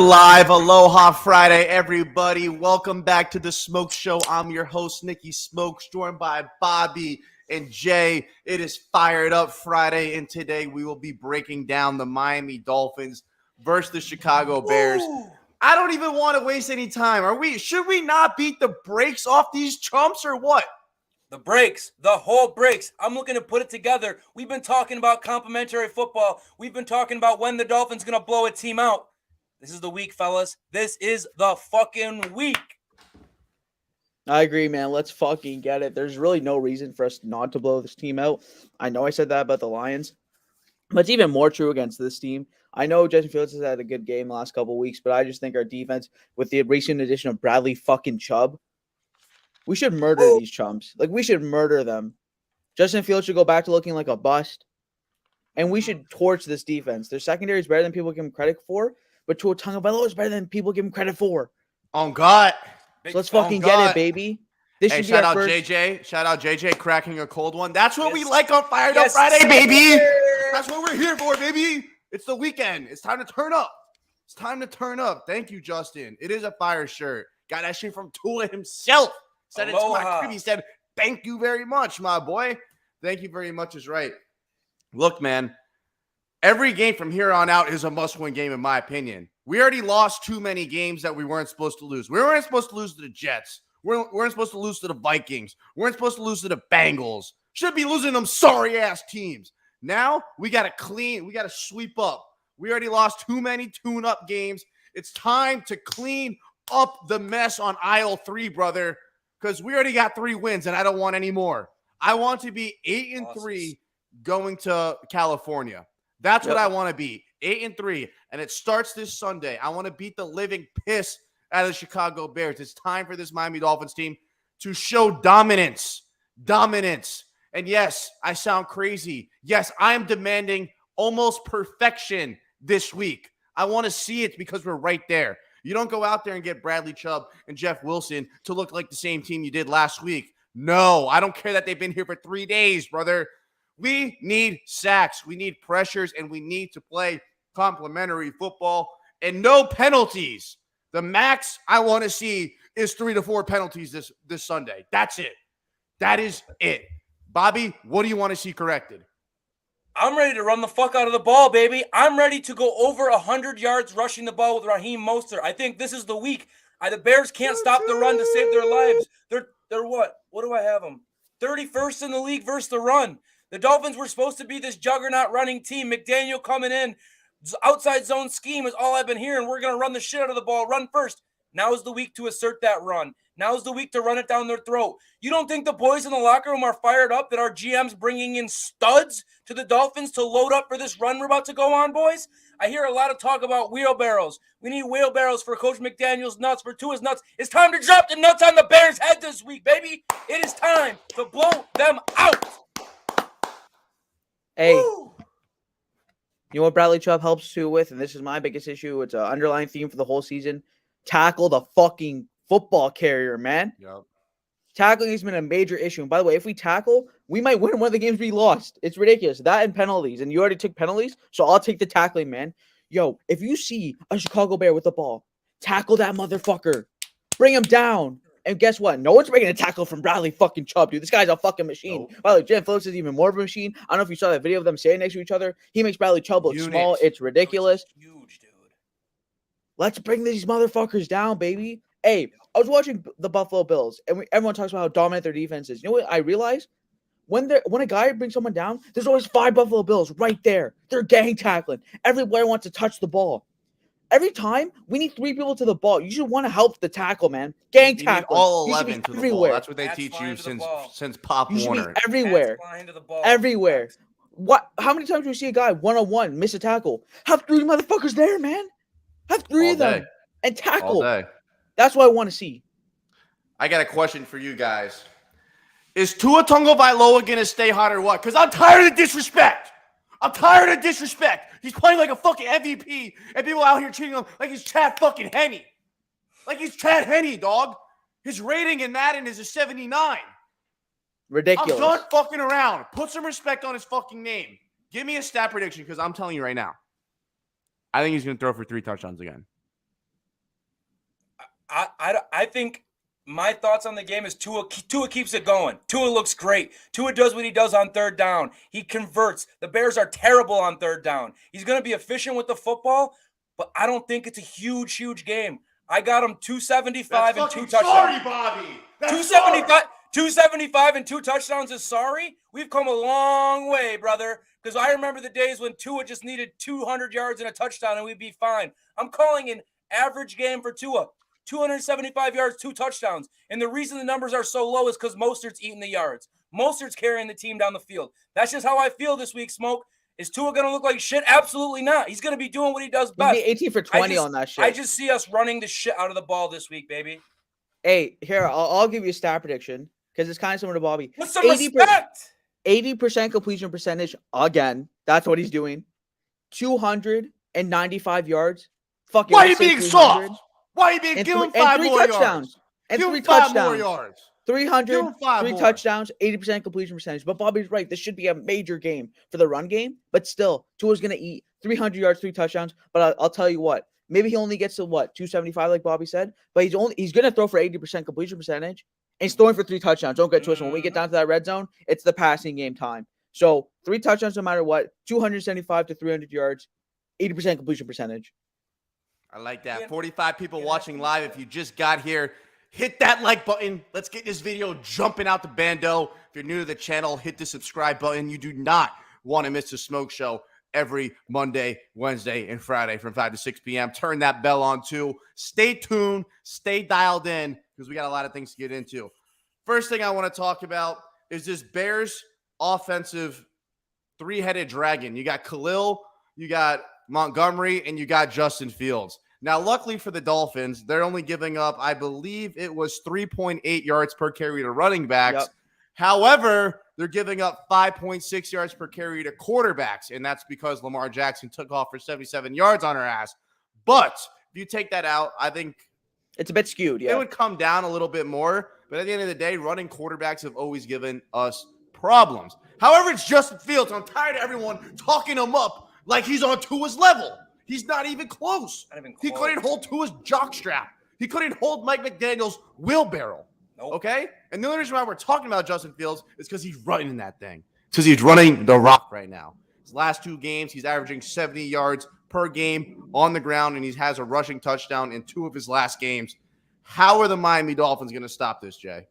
live. Aloha Friday, everybody. Welcome back to the Smoke Show. I'm your host, Nikki Smokes, joined by Bobby and Jay. It is Fired Up Friday, and today we will be breaking down the Miami Dolphins versus the Chicago Bears. Ooh. I don't even want to waste any time. Should we not beat the brakes off these chumps or what? The breaks, the whole breaks. I'm looking to put it together. We've been talking about complimentary football. We've been talking about when the Dolphins going to blow a team out. This is the week, fellas. This is the fucking week. I agree, man. Let's fucking get it. There's really no reason for us not to blow this team out. I know I said that about the Lions, but it's even more true against this team. I know Justin Fields has had a good game the last couple of weeks, but I just think our defense, with the recent addition of Bradley fucking Chubb, we should murder these chumps. Like, we should murder them. Justin Fields should go back to looking like a bust, and we should torch this defense. Their secondary is better than people give him credit for, but Tua Tagovailoa is better than people give him credit for. On God. So let's fucking get it, baby. This should be shout our out first... JJ. Shout out JJ cracking a cold one. That's what we Yes. like on Fired Up Yes, Friday, baby. sir. That's what we're here for, baby. It's the weekend. It's time to turn up. It's time to turn up. Thank you, Justin. It is a fire shirt. Got that shit from Tua himself. Said it to my Aloha. crib. He said, thank you very much, my boy. Thank you very much is right. Look, man, every game from here on out is a must-win game, in my opinion. We already lost too many games that we weren't supposed to lose. We weren't supposed to lose to the Jets. We weren't supposed to lose to the Vikings. We weren't supposed to lose to the Bengals. Should be losing them sorry-ass teams. Now, we got to clean. We got to sweep up. We already lost too many tune-up games. It's time to clean up the mess on aisle 3, brother, because we already got 3 wins, and I don't want any more. I want to be 8-3 going to California. That's what I want to be, 8-3, and it starts this Sunday. I want to beat the living piss out of the Chicago Bears. It's time for this Miami Dolphins team to show dominance. Dominance. And yes, I sound crazy. Yes, I am demanding almost perfection this week. I want to see it because we're right there. You don't go out there and get Bradley Chubb and Jeff Wilson to look like the same team you did last week. No, I don't care that they've been here for 3 days, brother. We need sacks. We need pressures, and we need to play complimentary football and no penalties. The max I want to see is 3 to 4 penalties this Sunday. That's it. That is it. Bobby, what do you want to see corrected? I'm ready to run the fuck out of the ball, baby. I'm ready to go over 100 yards rushing the ball with Raheem Mostert. I think this is the week. The Bears can't stop the run to save their lives. They're what? What do I have them? 31st in the league versus the run. The Dolphins were supposed to be this juggernaut running team. McDaniel coming in. Outside zone scheme is all I've been hearing. We're going to run the shit out of the ball. Run first. Now is the week to assert that run. Now is the week to run it down their throat. You don't think the boys in the locker room are fired up that our GM's bringing in studs to the Dolphins to load up for this run we're about to go on, boys? I hear a lot of talk about wheelbarrows. We need wheelbarrows for Coach McDaniel's nuts, for Tua's nuts. It's time to drop the nuts on the Bears' head this week, baby. It is time to blow them out. Hey, Woo! you know what Bradley Chubb helps too with, and this is my biggest issue. It's an underlying theme for the whole season. Tackle the fucking football carrier, man. Yep. Tackling has been a major issue. And by the way, if we tackle, we might win one of the games we lost. It's ridiculous. That and penalties. And you already took penalties, so I'll take the tackling, man. Yo, if you see a Chicago Bear with the ball, tackle that motherfucker. Bring him down. And guess what? No one's bringing a tackle from Bradley fucking Chubb, dude. This guy's a fucking machine. Nope. By the way, Jen Phillips is even more of a machine. I don't know if you saw that video of them standing next to each other. He makes Bradley Chubb look small. It's ridiculous. Huge, dude. Let's bring these motherfuckers down, baby. Hey, I was watching the Buffalo Bills, and everyone talks about how dominant their defense is. You know what I realized? When a guy brings someone down, there's always 5 Buffalo Bills right there. They're gang tackling. Every player wants to touch the ball. Every time, we need 3 people to the ball. You should want to help the tackle, man. Gang tackle. All You should be 11 to the ball. everywhere. That's what they That's teach flying you to the ball. since Pop You should Warner. be everywhere. That's flying to the ball. Everywhere. What? How many times do we see a guy one-on-one miss a tackle? Have 3 motherfuckers there, man. Have 3 All of them day. and All tackle. day. That's what I want to see. I got a question for you guys. Is Tua Tagovailoa going to stay hot or what? Because I'm tired of disrespect. I'm tired of disrespect. He's playing like a fucking MVP, and people out here treating him like he's Chad fucking Henne. Like he's Chad Henne, dog. His rating in Madden is a 79. Ridiculous. I'm done fucking around. Put some respect on his fucking name. Give me a stat prediction because I'm telling you right now. I think he's going to throw for 3 touchdowns again. I think my thoughts on the game is Tua keeps it going. Tua looks great. Tua does what he does on third down. He converts. The Bears are terrible on third down. He's going to be efficient with the football, but I don't think it's a huge game. I got him 275 and 2 touchdowns. Sorry, Bobby. That's 275, 275 and 2 touchdowns is sorry? We've come a long way, brother. Because I remember the days when Tua just needed 200 yards and a touchdown and we'd be fine. I'm calling an average game for Tua. 275 yards, 2 touchdowns. And the reason the numbers are so low is because Mostert's eating the yards. Mostert's carrying the team down the field. That's just how I feel this week, Smoke. Is Tua going to look like shit? Absolutely not. He's going to be doing what he does best. He'll be 18 for 20 on that shit. I just see us running the shit out of the ball this week, baby. Hey, here, I'll give you a stat prediction because it's kind of similar to Bobby. Put some respect. 80% completion percentage again. That's what he's doing. 295 yards. Fucking. Why are you being soft? Why are you being give him 5 more touchdowns? yards? And 3 touchdowns. touchdowns. More yards. 300, 3 more. touchdowns, 80% completion percentage. But Bobby's right. This should be a major game for the run game. But still, Tua's going to eat 300 yards, 3 touchdowns. But I'll tell you what. Maybe he only gets to, 275 like Bobby said? But he's going to throw for 80% completion percentage. And he's throwing for 3 touchdowns. Don't get twisted. When we get down to that red zone, it's the passing game time. So 3 touchdowns no matter what. 275 to 300 yards, 80% completion percentage. I like that. 45 people watching live. If you just got here, hit that like button. Let's get this video jumping out the bando. If you're new to the channel, hit the subscribe button. You do not want to miss the Smoke Show every Monday, Wednesday, and Friday from 5 to 6 p.m. Turn that bell on too. Stay tuned. Stay dialed in because we got a lot of things to get into. First thing I want to talk about is this Bears offensive 3-headed dragon. You got Khalil, you got Montgomery, and you got Justin Fields. Now, luckily for the Dolphins, they're only giving up, I believe it was 3.8 yards per carry to running backs. Yep. However, they're giving up 5.6 yards per carry to quarterbacks, and that's because Lamar Jackson took off for 77 yards on her ass. But if you take that out, I think it's a bit skewed. It would come down a little bit more. But at the end of the day, running quarterbacks have always given us problems. However, it's Justin Fields. I'm tired of everyone talking him up like he's on Tua's level. He's not even close. He couldn't hold Tua's jockstrap. He couldn't hold Mike McDaniel's wheelbarrow. Nope. Okay? And the only reason why we're talking about Justin Fields is because he's running that thing. Because he's running the rock right now. His last 2 games, he's averaging 70 yards per game on the ground, and he has a rushing touchdown in 2 of his last games. How are the Miami Dolphins going to stop this, Jay?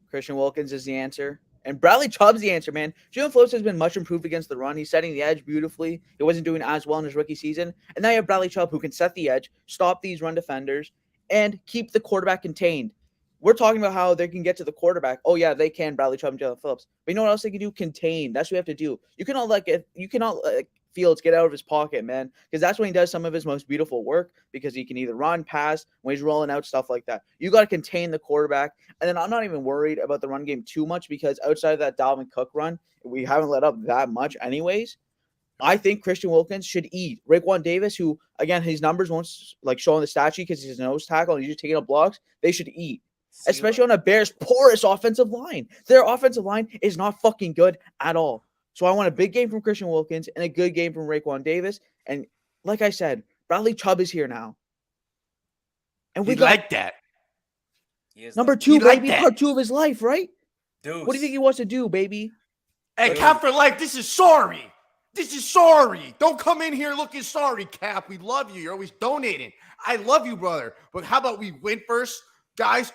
Christian Wilkins is the answer. And Bradley Chubb's the answer, man. Jalen Phillips has been much improved against the run. He's setting the edge beautifully. He wasn't doing as well in his rookie season. And now you have Bradley Chubb who can set the edge, stop these run defenders, and keep the quarterback contained. We're talking about how they can get to the quarterback. Oh, yeah, they can, Bradley Chubb and Jalen Phillips. But you know what else they can do? Contain. That's what we have to do. You cannot let Fields get out of his pocket, man, because that's when he does some of his most beautiful work, because he can either run, pass, when he's rolling out, stuff like that. You got to contain the quarterback. And then I'm not even worried about the run game too much, because outside of that Dalvin Cook run, we haven't let up that much anyways. I think Christian Wilkins should eat. Raekwon Davis, who, again, his numbers won't show on the stat sheet because he's a nose tackle and he's just taking up blocks, they should eat. Especially on a Bears' porous offensive line. Their offensive line is not fucking good at all. So I want a big game from Christian Wilkins and a good game from Raekwon Davis. And like I said, Bradley Chubb is here now. And we like that. Number 2, baby, part 2 of his life, right? Dude. What do you think he wants to do, baby? Hey, Cap for life, this is sorry. This is sorry. Don't come in here looking sorry, Cap. We love you. You're always donating. I love you, brother. But how about we win first? Guys,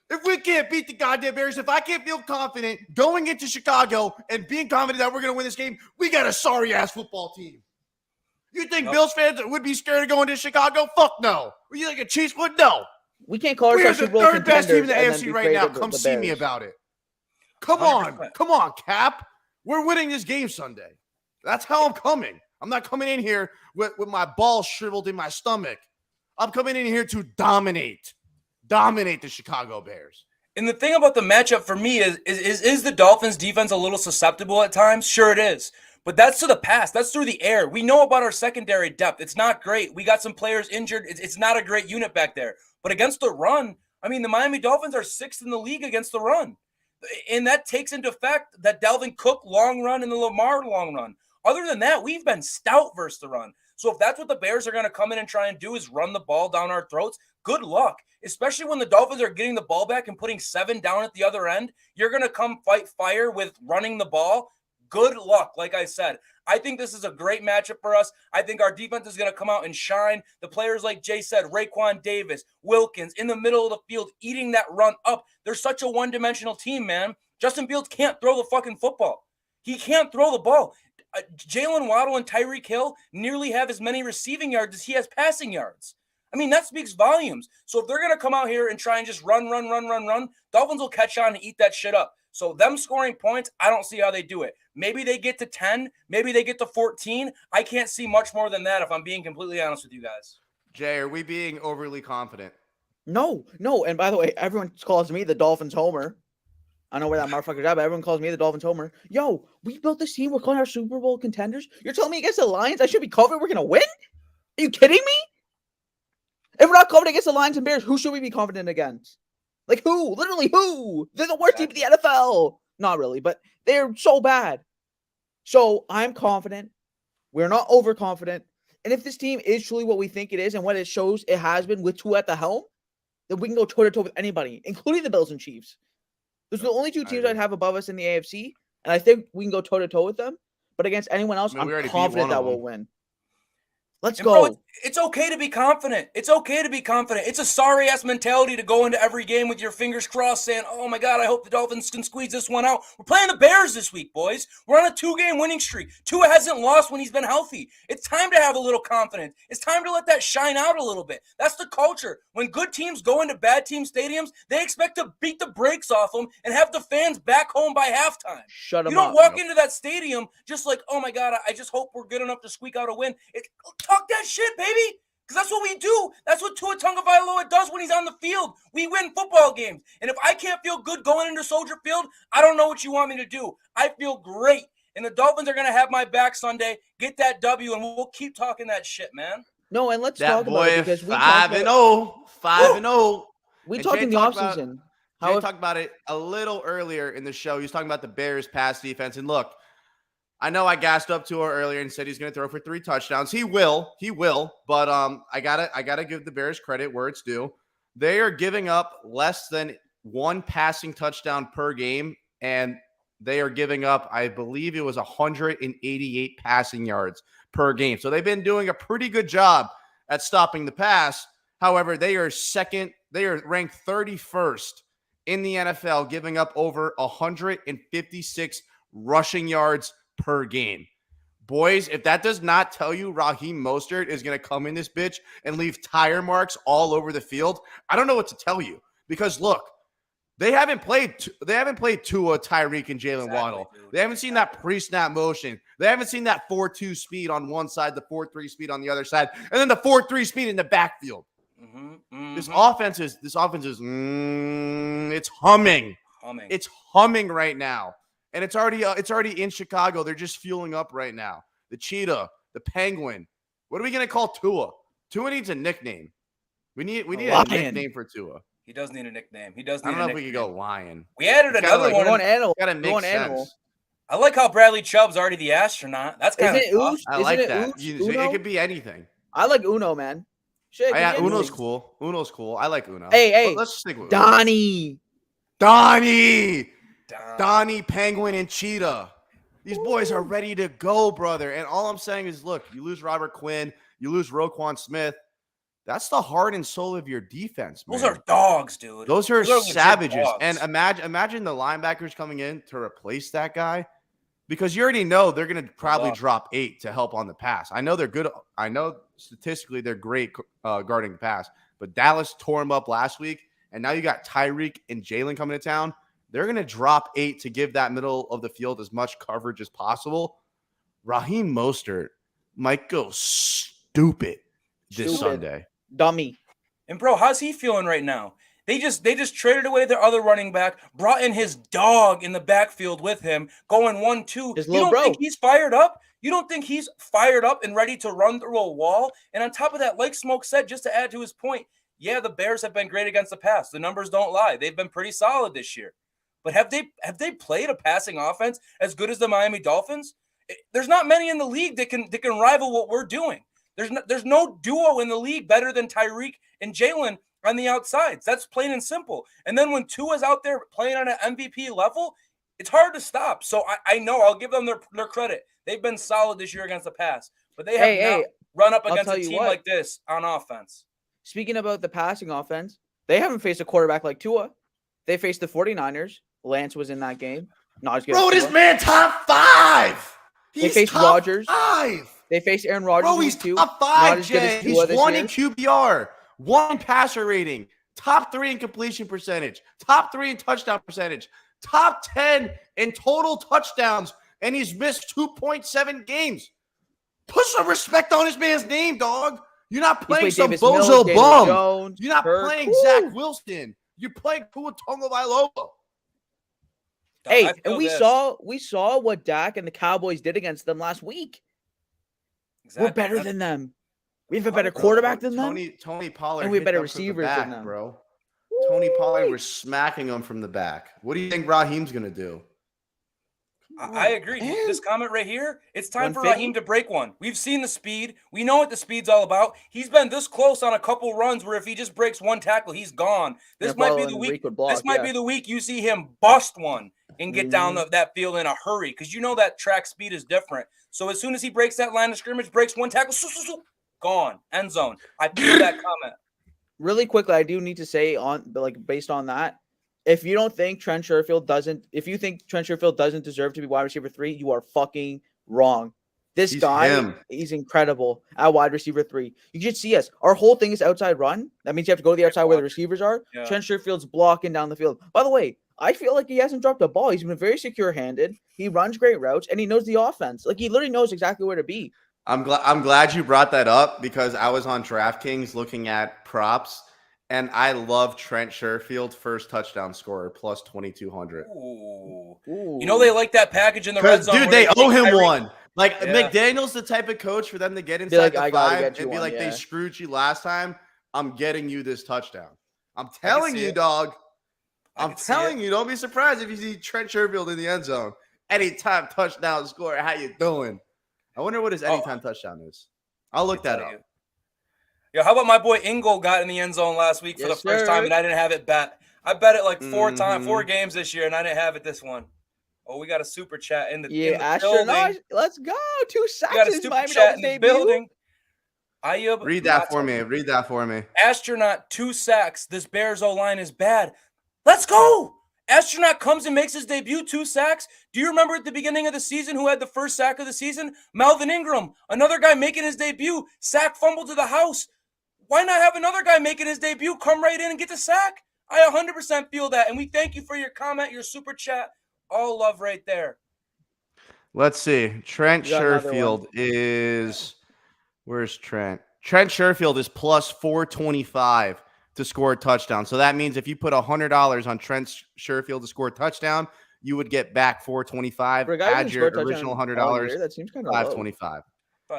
if we can't beat the goddamn Bears, if I can't feel confident going into Chicago and being confident that we're going to win this game, we got a sorry-ass football team. You think Bills fans would be scared of going to Chicago? Fuck no. You think a Chiefs would? No. We can't call ourselves We're the third best team in the AFC right now. Come see me about it. Come on, Cap. We're winning this game Sunday. That's how I'm coming. I'm not coming in here with my balls shriveled in my stomach. I'm coming in here to dominate the Chicago Bears. And the thing about the matchup for me is the Dolphins defense a little susceptible at times? Sure it is. But that's to the pass. That's through the air. We know about our secondary depth. It's not great. We got some players injured. It's not a great unit back there. But against the run, I mean, the Miami Dolphins are 6th in the league against the run. And that takes into effect that Dalvin Cook long run and the Lamar long run. Other than that, we've been stout versus the run. So if that's what the Bears are going to come in and try and do is run the ball down our throats, good luck. Especially when the Dolphins are getting the ball back and putting 7 down at the other end. You're going to come fight fire with running the ball. Good luck, like I said. I think this is a great matchup for us. I think our defense is going to come out and shine. The players, like Jay said, Raekwon Davis, Wilkins, in the middle of the field, eating that run up. They're such a one-dimensional team, man. Justin Fields can't throw the fucking football. He can't throw the ball. Jalen Waddle and Tyreek Hill nearly have as many receiving yards as he has passing yards. I mean, that speaks volumes. So if they're going to come out here and try and just run, Dolphins will catch on and eat that shit up. So them scoring points, I don't see how they do it. Maybe they get to 10. Maybe they get to 14. I can't see much more than that if I'm being completely honest with you guys. Jay, are we being overly confident? No. And by the way, everyone calls me the Dolphins homer. I know where that motherfucker's at, but everyone calls me the Dolphins homer. Yo, we built this team. We're calling our Super Bowl contenders. You're telling me against the Lions I should be confident we're going to win? Are you kidding me? If we're not confident against the Lions and Bears, who should we be confident against? Like who? Literally who? They're the worst team in the NFL. Not really, but they're so bad. So I'm confident. We're not overconfident. And if this team is truly what we think it is and what it shows it has been with Tua at the helm, then we can go toe-to-toe with anybody, including the Bills and Chiefs. Those are the only two teams I'd have above us in the AFC, and I think we can go toe-to-toe with them. But against anyone else, I'm confident that we'll win. Let's go. Bro, it's okay to be confident. It's okay to be confident. It's a sorry-ass mentality to go into every game with your fingers crossed saying, oh, my God, I hope the Dolphins can squeeze this one out. We're playing the Bears this week, boys. We're on a 2-game winning streak. Tua hasn't lost when he's been healthy. It's time to have a little confidence. It's time to let that shine out a little bit. That's the culture. When good teams go into bad team stadiums, they expect to beat the brakes off them and have the fans back home by halftime. Shut them up. You don't walk into that stadium just like, oh, my God, I just hope we're good enough to squeak out a win. Talk that shit, baby. Because that's what we do. That's what Tua Tagovailoa does when he's on the field. We win football games. And if I can't feel good going into Soldier Field, I don't know what you want me to do. I feel great. And the Dolphins are going to have my back Sunday. Get that W, and we'll keep talking that shit, man. No, and let's talk about it because we 5-0. 5-0. We talked in the offseason. Jay talked about it a little earlier in the show. He was talking about the Bears' pass defense. And look, I know I gassed up Tua earlier and said he's going to throw for 3 touchdowns. He will. But I gotta give the Bears credit where it's due. They are giving up less than 1 passing touchdown per game, and they are giving up, I believe it was 188 passing yards per game. So they've been doing a pretty good job at stopping the pass. However, they are ranked 31st in the NFL, giving up over 156 rushing yards per game. Boys, if that does not tell you Raheem Mostert is going to come in this bitch and leave tire marks all over the field, I don't know what to tell you. Because look, they haven't played Tua, Tyreek, and Jalen Waddle. Dude. They haven't seen that pre-snap motion. They haven't seen that 4-2 speed on one side, the 4-3 speed on the other side, and then the 4-3 speed in the backfield. This offense is it's humming. It's humming right now. And it's already in Chicago. They're just fueling up right now. The Cheetah, the Penguin. What are we gonna call Tua? Tua needs a nickname. We need a nickname for Tua. He does need a nickname. I don't know if we could go Lion. We added another one. Gotta make sense. I like how Bradley Chubb's already the astronaut. That's kind of tough. I like that. It could be anything. I like Uno, man. Shit, Uno's cool. Uno's cool. I like Uno. Hey, let's stick with Donnie, Penguin, and Cheetah. These boys are ready to go, brother. And all I'm saying is, look, you lose Robert Quinn, you lose Roquan Smith. That's the heart and soul of your defense, man. Those are dogs, dude. Those are savages. And imagine the linebackers coming in to replace that guy, because you already know they're going to probably drop 8 to help on the pass. I know they're good. I know statistically they're great guarding the pass, but Dallas tore him up last week, and now you got Tyreek and Jalen coming to town. They're going to drop 8 to give that middle of the field as much coverage as possible. Raheem Mostert might go stupid this Sunday. Dummy. And, bro, how's he feeling right now? They just traded away their other running back, brought in his dog in the backfield with him, going 1-2. His you little don't think he's fired up? You don't think he's fired up and ready to run through a wall? And on top of that, like Smoke said, just to add to his point, yeah, the Bears have been great against the pass. The numbers don't lie. They've been pretty solid this year. But have they played a passing offense as good as the Miami Dolphins? There's not many in the league that can rival what we're doing. There's no duo in the league better than Tyreek and Jalen on the outsides. That's plain and simple. And then when Tua's out there playing on an MVP level, it's hard to stop. So I know I'll give them their credit. They've been solid this year against the pass, but they have not run up against a team like this on offense. Speaking about the passing offense, they haven't faced a quarterback like Tua. They faced the 49ers. Lance was in that game. Not as good. Bro, this man top 5. They faced Rodgers. 5. They faced Aaron Rodgers. Bro, he's top 5, Jay. He's 1 in QBR, 1 in passer rating, top 3 in completion percentage, top 3 in touchdown percentage, top 10 in total touchdowns, and he's missed 2.7 games. Put some respect on this man's name, dog. You're not playing some bozo bum. Jones, You're not playing Zach Wilson. You're playing Tua Tagovailoa. Hey, and we saw what Dak and the Cowboys did against them last week. Exactly. We're better than them. We have a better quarterback than them. Tony Pollard, and we have better receivers than them, bro. Tony Pollard was smacking them from the back. What do you think Raheem's gonna do? I agree. This comment right here, it's time for Raheem to break one. We've seen the speed. We know what the speed's all about. He's been this close on a couple runs where if he just breaks one tackle, he's gone. This might be the week. This might be the week you see him bust one and get down that field in a hurry, because you know that track speed is different. So as soon as he breaks that line of scrimmage, breaks one tackle, gone, end zone. I feel that comment. Really quickly, I do need to say based on that, if you think Trent Sherfield doesn't deserve to be wide receiver 3, you are fucking wrong. This guy, he's incredible at wide receiver 3. You should see us. Our whole thing is outside run. That means you have to go to the outside where the receivers are. Yeah. Trent Sherfield's blocking down the field. By the way, I feel like he hasn't dropped a ball. He's been very secure-handed. He runs great routes, and he knows the offense. Like, he literally knows exactly where to be. I'm glad you brought that up, because I was on DraftKings looking at props, and I love Trent Sherfield first touchdown scorer plus 2,200. Ooh. You know they like that package in the red zone. Dude, they owe him one. Like, McDaniel's the type of coach for them to get inside the 5 and be like, they screwed you last time. I'm getting you this touchdown. I'm telling you, dog. I'm telling you, don't be surprised if you see Trent Sherfield in the end zone. Anytime touchdown scorer. How you doing? I wonder what his anytime touchdown is. I'll look that up. Yeah, how about my boy Ingle got in the end zone last week for the first time, and I didn't have it bet. I bet it like 4 games this year, and I didn't have it this one. Oh, we got a super chat in the building. Let's go. 2 sacks. We got a super chat in the building. Read that for me. Astronaut, 2 sacks. This Bears O-line is bad. Let's go. Astronaut comes and makes his debut, 2 sacks. Do you remember at the beginning of the season who had the first sack of the season? Melvin Ingram, another guy making his debut, sack, fumble to the house. Why not have another guy making his debut come right in and get the sack? I 100% feel that, and we thank you for your comment, your super chat. All love right there. Let's see. Trent Sherfield is – where's Trent? Trent Sherfield is plus 425 to score a touchdown. So that means if you put $100 on Trent Sherfield to score a touchdown, you would get back 425. Add your original $100. That seems kind of 525.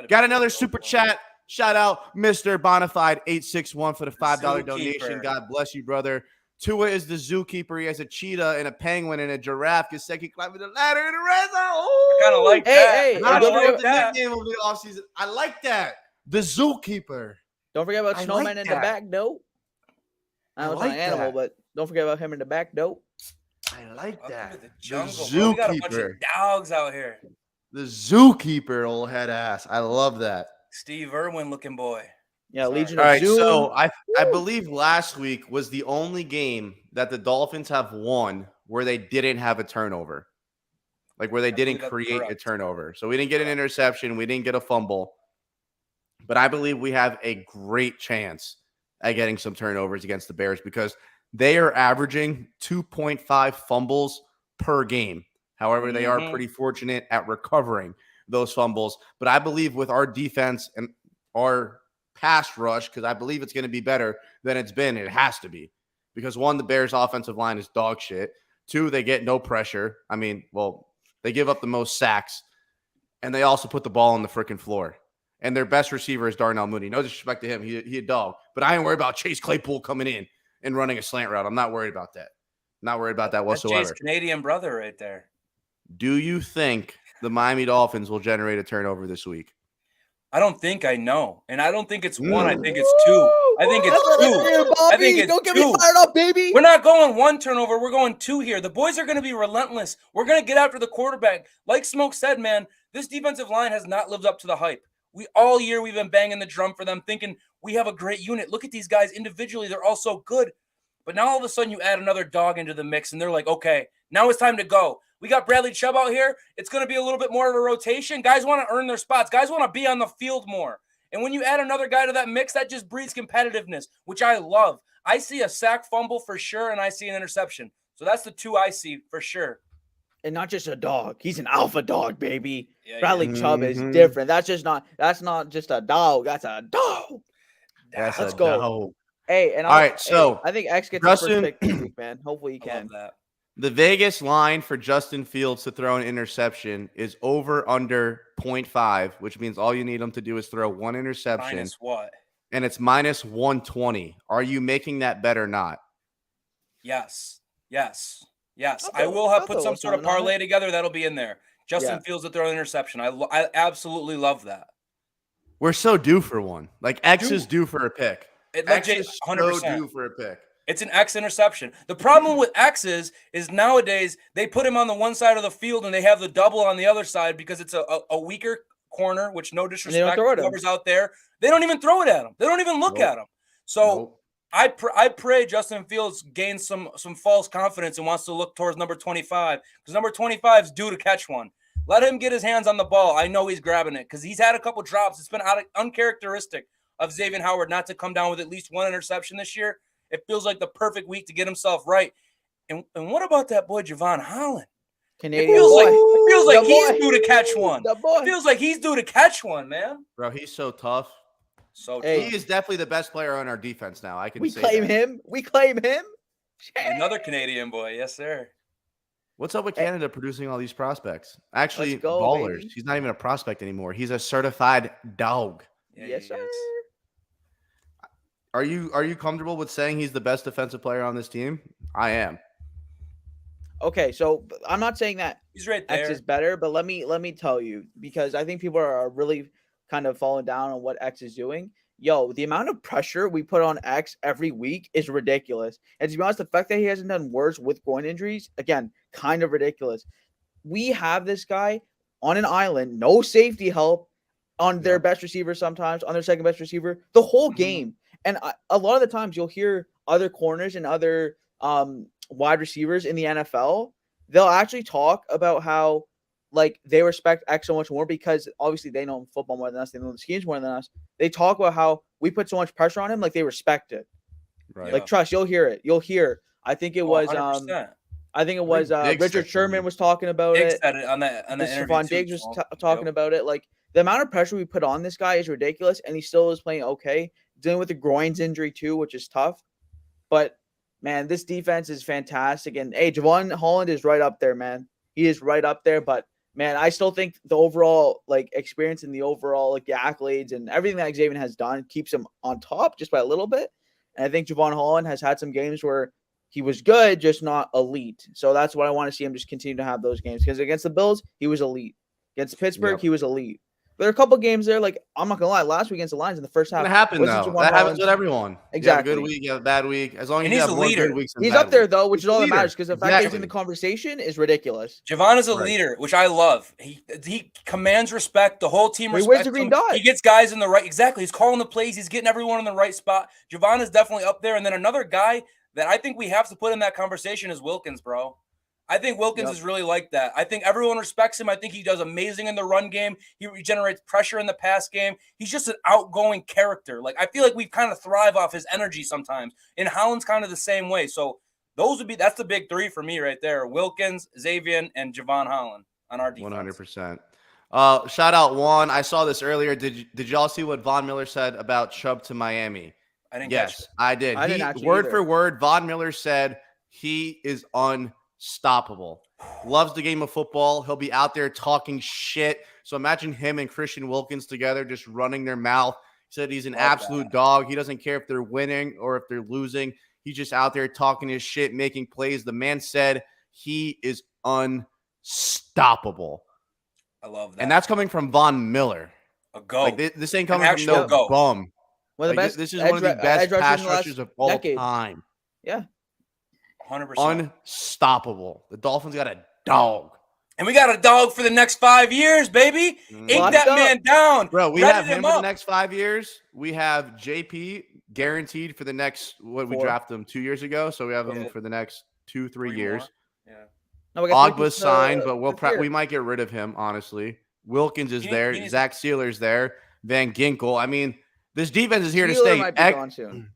Got another super chat. Shout out Mr. Bonafide 861 for the $5 donation. God bless you, brother. Tua is the zookeeper. He has a cheetah and a penguin and a giraffe. Gesicki climbing the ladder in the red zone. I kind of like that. Hey, I like that nickname of the offseason. I like that. The zookeeper. Don't forget about Snowman in the back, though. I was an animal, but don't forget about him in the back, though. I like that. The zookeeper. We got a bunch of dogs out here. The zookeeper, old head ass. I love that. Steve Irwin looking boy. Yeah, Legion of Zoom. So I believe last week was the only game that the Dolphins have won where they didn't have a turnover. Like where they didn't create a turnover. So we didn't get an interception. We didn't get a fumble. But I believe we have a great chance at getting some turnovers against the Bears because they are averaging 2.5 fumbles per game. However, they are pretty fortunate at recovering those fumbles. But I believe with our defense and our pass rush, because I believe it's going to be better than it's been. It has to be. Because one, the Bears' offensive line is dog shit. 2, they get no pressure. I mean, well, they give up the most sacks. And they also put the ball on the freaking floor. And their best receiver is Darnell Mooney. No disrespect to him. He a dog. But I ain't worried about Chase Claypool coming in and running a slant route. I'm not worried about that. Not worried about that whatsoever. That's Jay's Canadian brother right there. Do you think the Miami Dolphins will generate a turnover this week? I don't think I know. And I don't think it's one. I Mm. think it's two. I think it's That's what I'm saying, two. Bobby. I think it's Don't get me two. fired up, baby. We're not going one turnover. We're going two here. The boys are going to be relentless. We're going to get after the quarterback. Like Smoke said, man, this defensive line has not lived up to the hype. All year we've been banging the drum for them, thinking we have a great unit. Look at these guys individually. They're all so good. But now all of a sudden you add another dog into the mix, and they're like, okay, now it's time to go. We got Bradley Chubb out here. It's going to be a little bit more of a rotation. Guys want to earn their spots. Guys want to be on the field more. And when you add another guy to that mix, that just breeds competitiveness, which I love. I see a sack fumble for sure, and I see an interception. So that's the two I see for sure. And not just a dog. He's an alpha dog, baby. Yeah, Bradley yeah. Chubb is Mhm. different. That's not just a dog. That's a dog. That's Let's a go. dog. Hey, and All right, so I think X gets the Justin- first pick this week, man. Hopefully he I love can. that. The Vegas line for Justin Fields to throw an interception is over under 0.5, which means all you need him to do is throw one interception. Minus what? And it's minus 120. Are you making that bet or not? Yes. I'll I throw- will have I'll put throw some a sort of comment on parlay together. That'll be in there. Justin Yeah. Fields to throw an interception. I absolutely love that. We're so due for one. Like X Due. is due for a pick. It X legit, is so 100%. due for a pick. It's an X interception. The problem with X's is nowadays they put him on the one side of the field and they have the double on the other side because it's a weaker corner, which no they don't disrespect throw it to at him. whoever's out there. They don't even throw it at him. They don't even look Nope. at him. So Nope. I pray Justin Fields gains some false confidence and wants to look towards number 25 because number 25 is due to catch one. Let him get his hands on the ball. I know he's grabbing it because he's had a couple drops. It's been uncharacteristic of Xavier Howard not to come down with at least one interception this year. It feels like the perfect week to get himself right. And what about that boy Javon Holland? Canadian It feels boy. like The he's boy. due to catch one. The boy. It feels like he's due to catch one, man. Bro, he's so tough. So Hey. He is definitely the best player on our defense now. I can We say claim that. him. We claim him. another Canadian boy, yes sir. What's up with Canada producing all these prospects? Actually, Let's go, ballers. baby. He's not even a prospect anymore. He's a certified dog. Yeah, Yes, he sir. is. Are you comfortable with saying he's the best defensive player on this team? I am. Okay, so I'm not saying that He's right X there. is better, but let me tell you, because I think people are really kind of falling down on what X is doing. Yo, the amount of pressure we put on X every week is ridiculous. And to be honest, the fact that he hasn't done worse with groin injuries, again, kind of ridiculous. We have this guy on an island, no safety help on their Yep. best receiver sometimes, on their second best receiver, the whole Mhm. game. And a lot of the times you'll hear other corners and other wide receivers in the NFL, they'll actually talk about how like they respect X so much more because obviously they know football more than us, they know the schemes more than us. They talk about how we put so much pressure on him, like they respect it. Right. Yeah. Like trust, you'll hear it. You'll hear. I think it Oh, was 100%. I think it was Diggs Richard said Sherman something. was talking about Diggs it. said it on that interview. Stephon too, Diggs was so, talking yep. about it. Like the amount of pressure we put on this guy is ridiculous, and he still is playing okay. Dealing with the groins injury too, which is tough. But man, this defense is fantastic. And hey, Javon Holland is right up there, man. He is right up there. But man, I still think the overall like experience and the overall like the accolades and everything that Xavier has done keeps him on top just by a little bit. And I think Javon Holland has had some games where he was good, just not elite. So that's what I want to see him just continue to have those games. Because against the Bills, he was elite. Against Pittsburgh, Yep. he was elite. But there are a couple games there, like I'm not gonna lie, last week against the Lions in the first half. It's gonna happen wasn't though. Javon That happens Holland's- with everyone. Exactly. You have a good week, you have a bad week. As long as And you he's have a more leader. good weeks than He's bad up there weeks. though, which He's is all a that leader. matters because the fact that he's in Exactly. the conversation is ridiculous. Javon is a Right. leader, which I love. He commands respect. The whole team He wears respects the green him. dot. He gets guys in the right. Exactly. He's calling the plays. He's getting everyone in the right spot. Javon is definitely up there. And then another guy that I think we have to put in that conversation is Wilkins, bro. I think Wilkins Yep. is really like that. I think everyone respects him. I think he does amazing in the run game. He generates pressure in the pass game. He's just an outgoing character. Like I feel like we kind of thrive off his energy sometimes. And Holland's kind of the same way. So that's the big three for me right there: Wilkins, Xavier, and Javon Holland on our defense. 100%. Shout out Juan. I saw this earlier. Did y'all see what Von Miller said about Chubb to Miami? I didn't catch Yes, it. I did. I didn't actually Word either. for word, Von Miller said he is unstoppable. Loves the game of football. He'll be out there talking shit. So imagine him and Christian Wilkins together just running their mouth. He said he's an Love absolute that. dog. He doesn't care if they're winning or if they're losing. He's just out there talking his shit, making plays. The man said he is unstoppable. I love that. And that's coming from Von Miller. A go. Like this ain't An coming from actual no go. bum. One of the Like, best. this is one of the best edge rushers pass in the last rushers of all decade. time. Yeah. 100%. Unstoppable. The Dolphins got a dog. And we got a dog for the next 5 years, baby. Ain't Locked that up. man down? Bro, we Ready have him him for the up. next 5 years. We have JP guaranteed for the next we 4. drafted him 2 years ago, so we have him Yeah. for the next 2-3 Three years. more. Yeah. No, we got 3 Ogba's pieces, signed, but fifth year. we might get rid of him, honestly. Wilkins is He there. needs- Zach Sealer's there. Van Ginkel. I mean, this defense is here to Steeler stay. might be gone soon.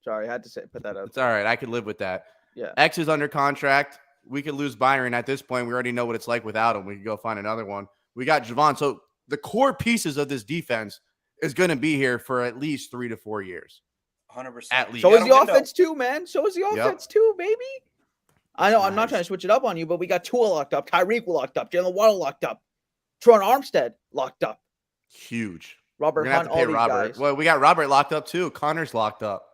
Sorry, I had to put that out. It's all right. I could live with that. Yeah. X is under contract. We could lose Byron at this point. We already know what it's like without him. We could go find another one. We got Javon. So the core pieces of this defense is going to be here for at least 3 to 4 years. 100%. At least. So You is got the a window. offense too, man. So is the offense too, baby. I know I'm not Nice. trying to switch it up on you, but we got Tua locked up, Tyreek locked up, Jalen Waddle locked up, Tron Armstead locked up, Huge. Robert We're going Hunt, to have to all pay these Robert. guys. Well, we got Robert locked up too. Connor's locked up.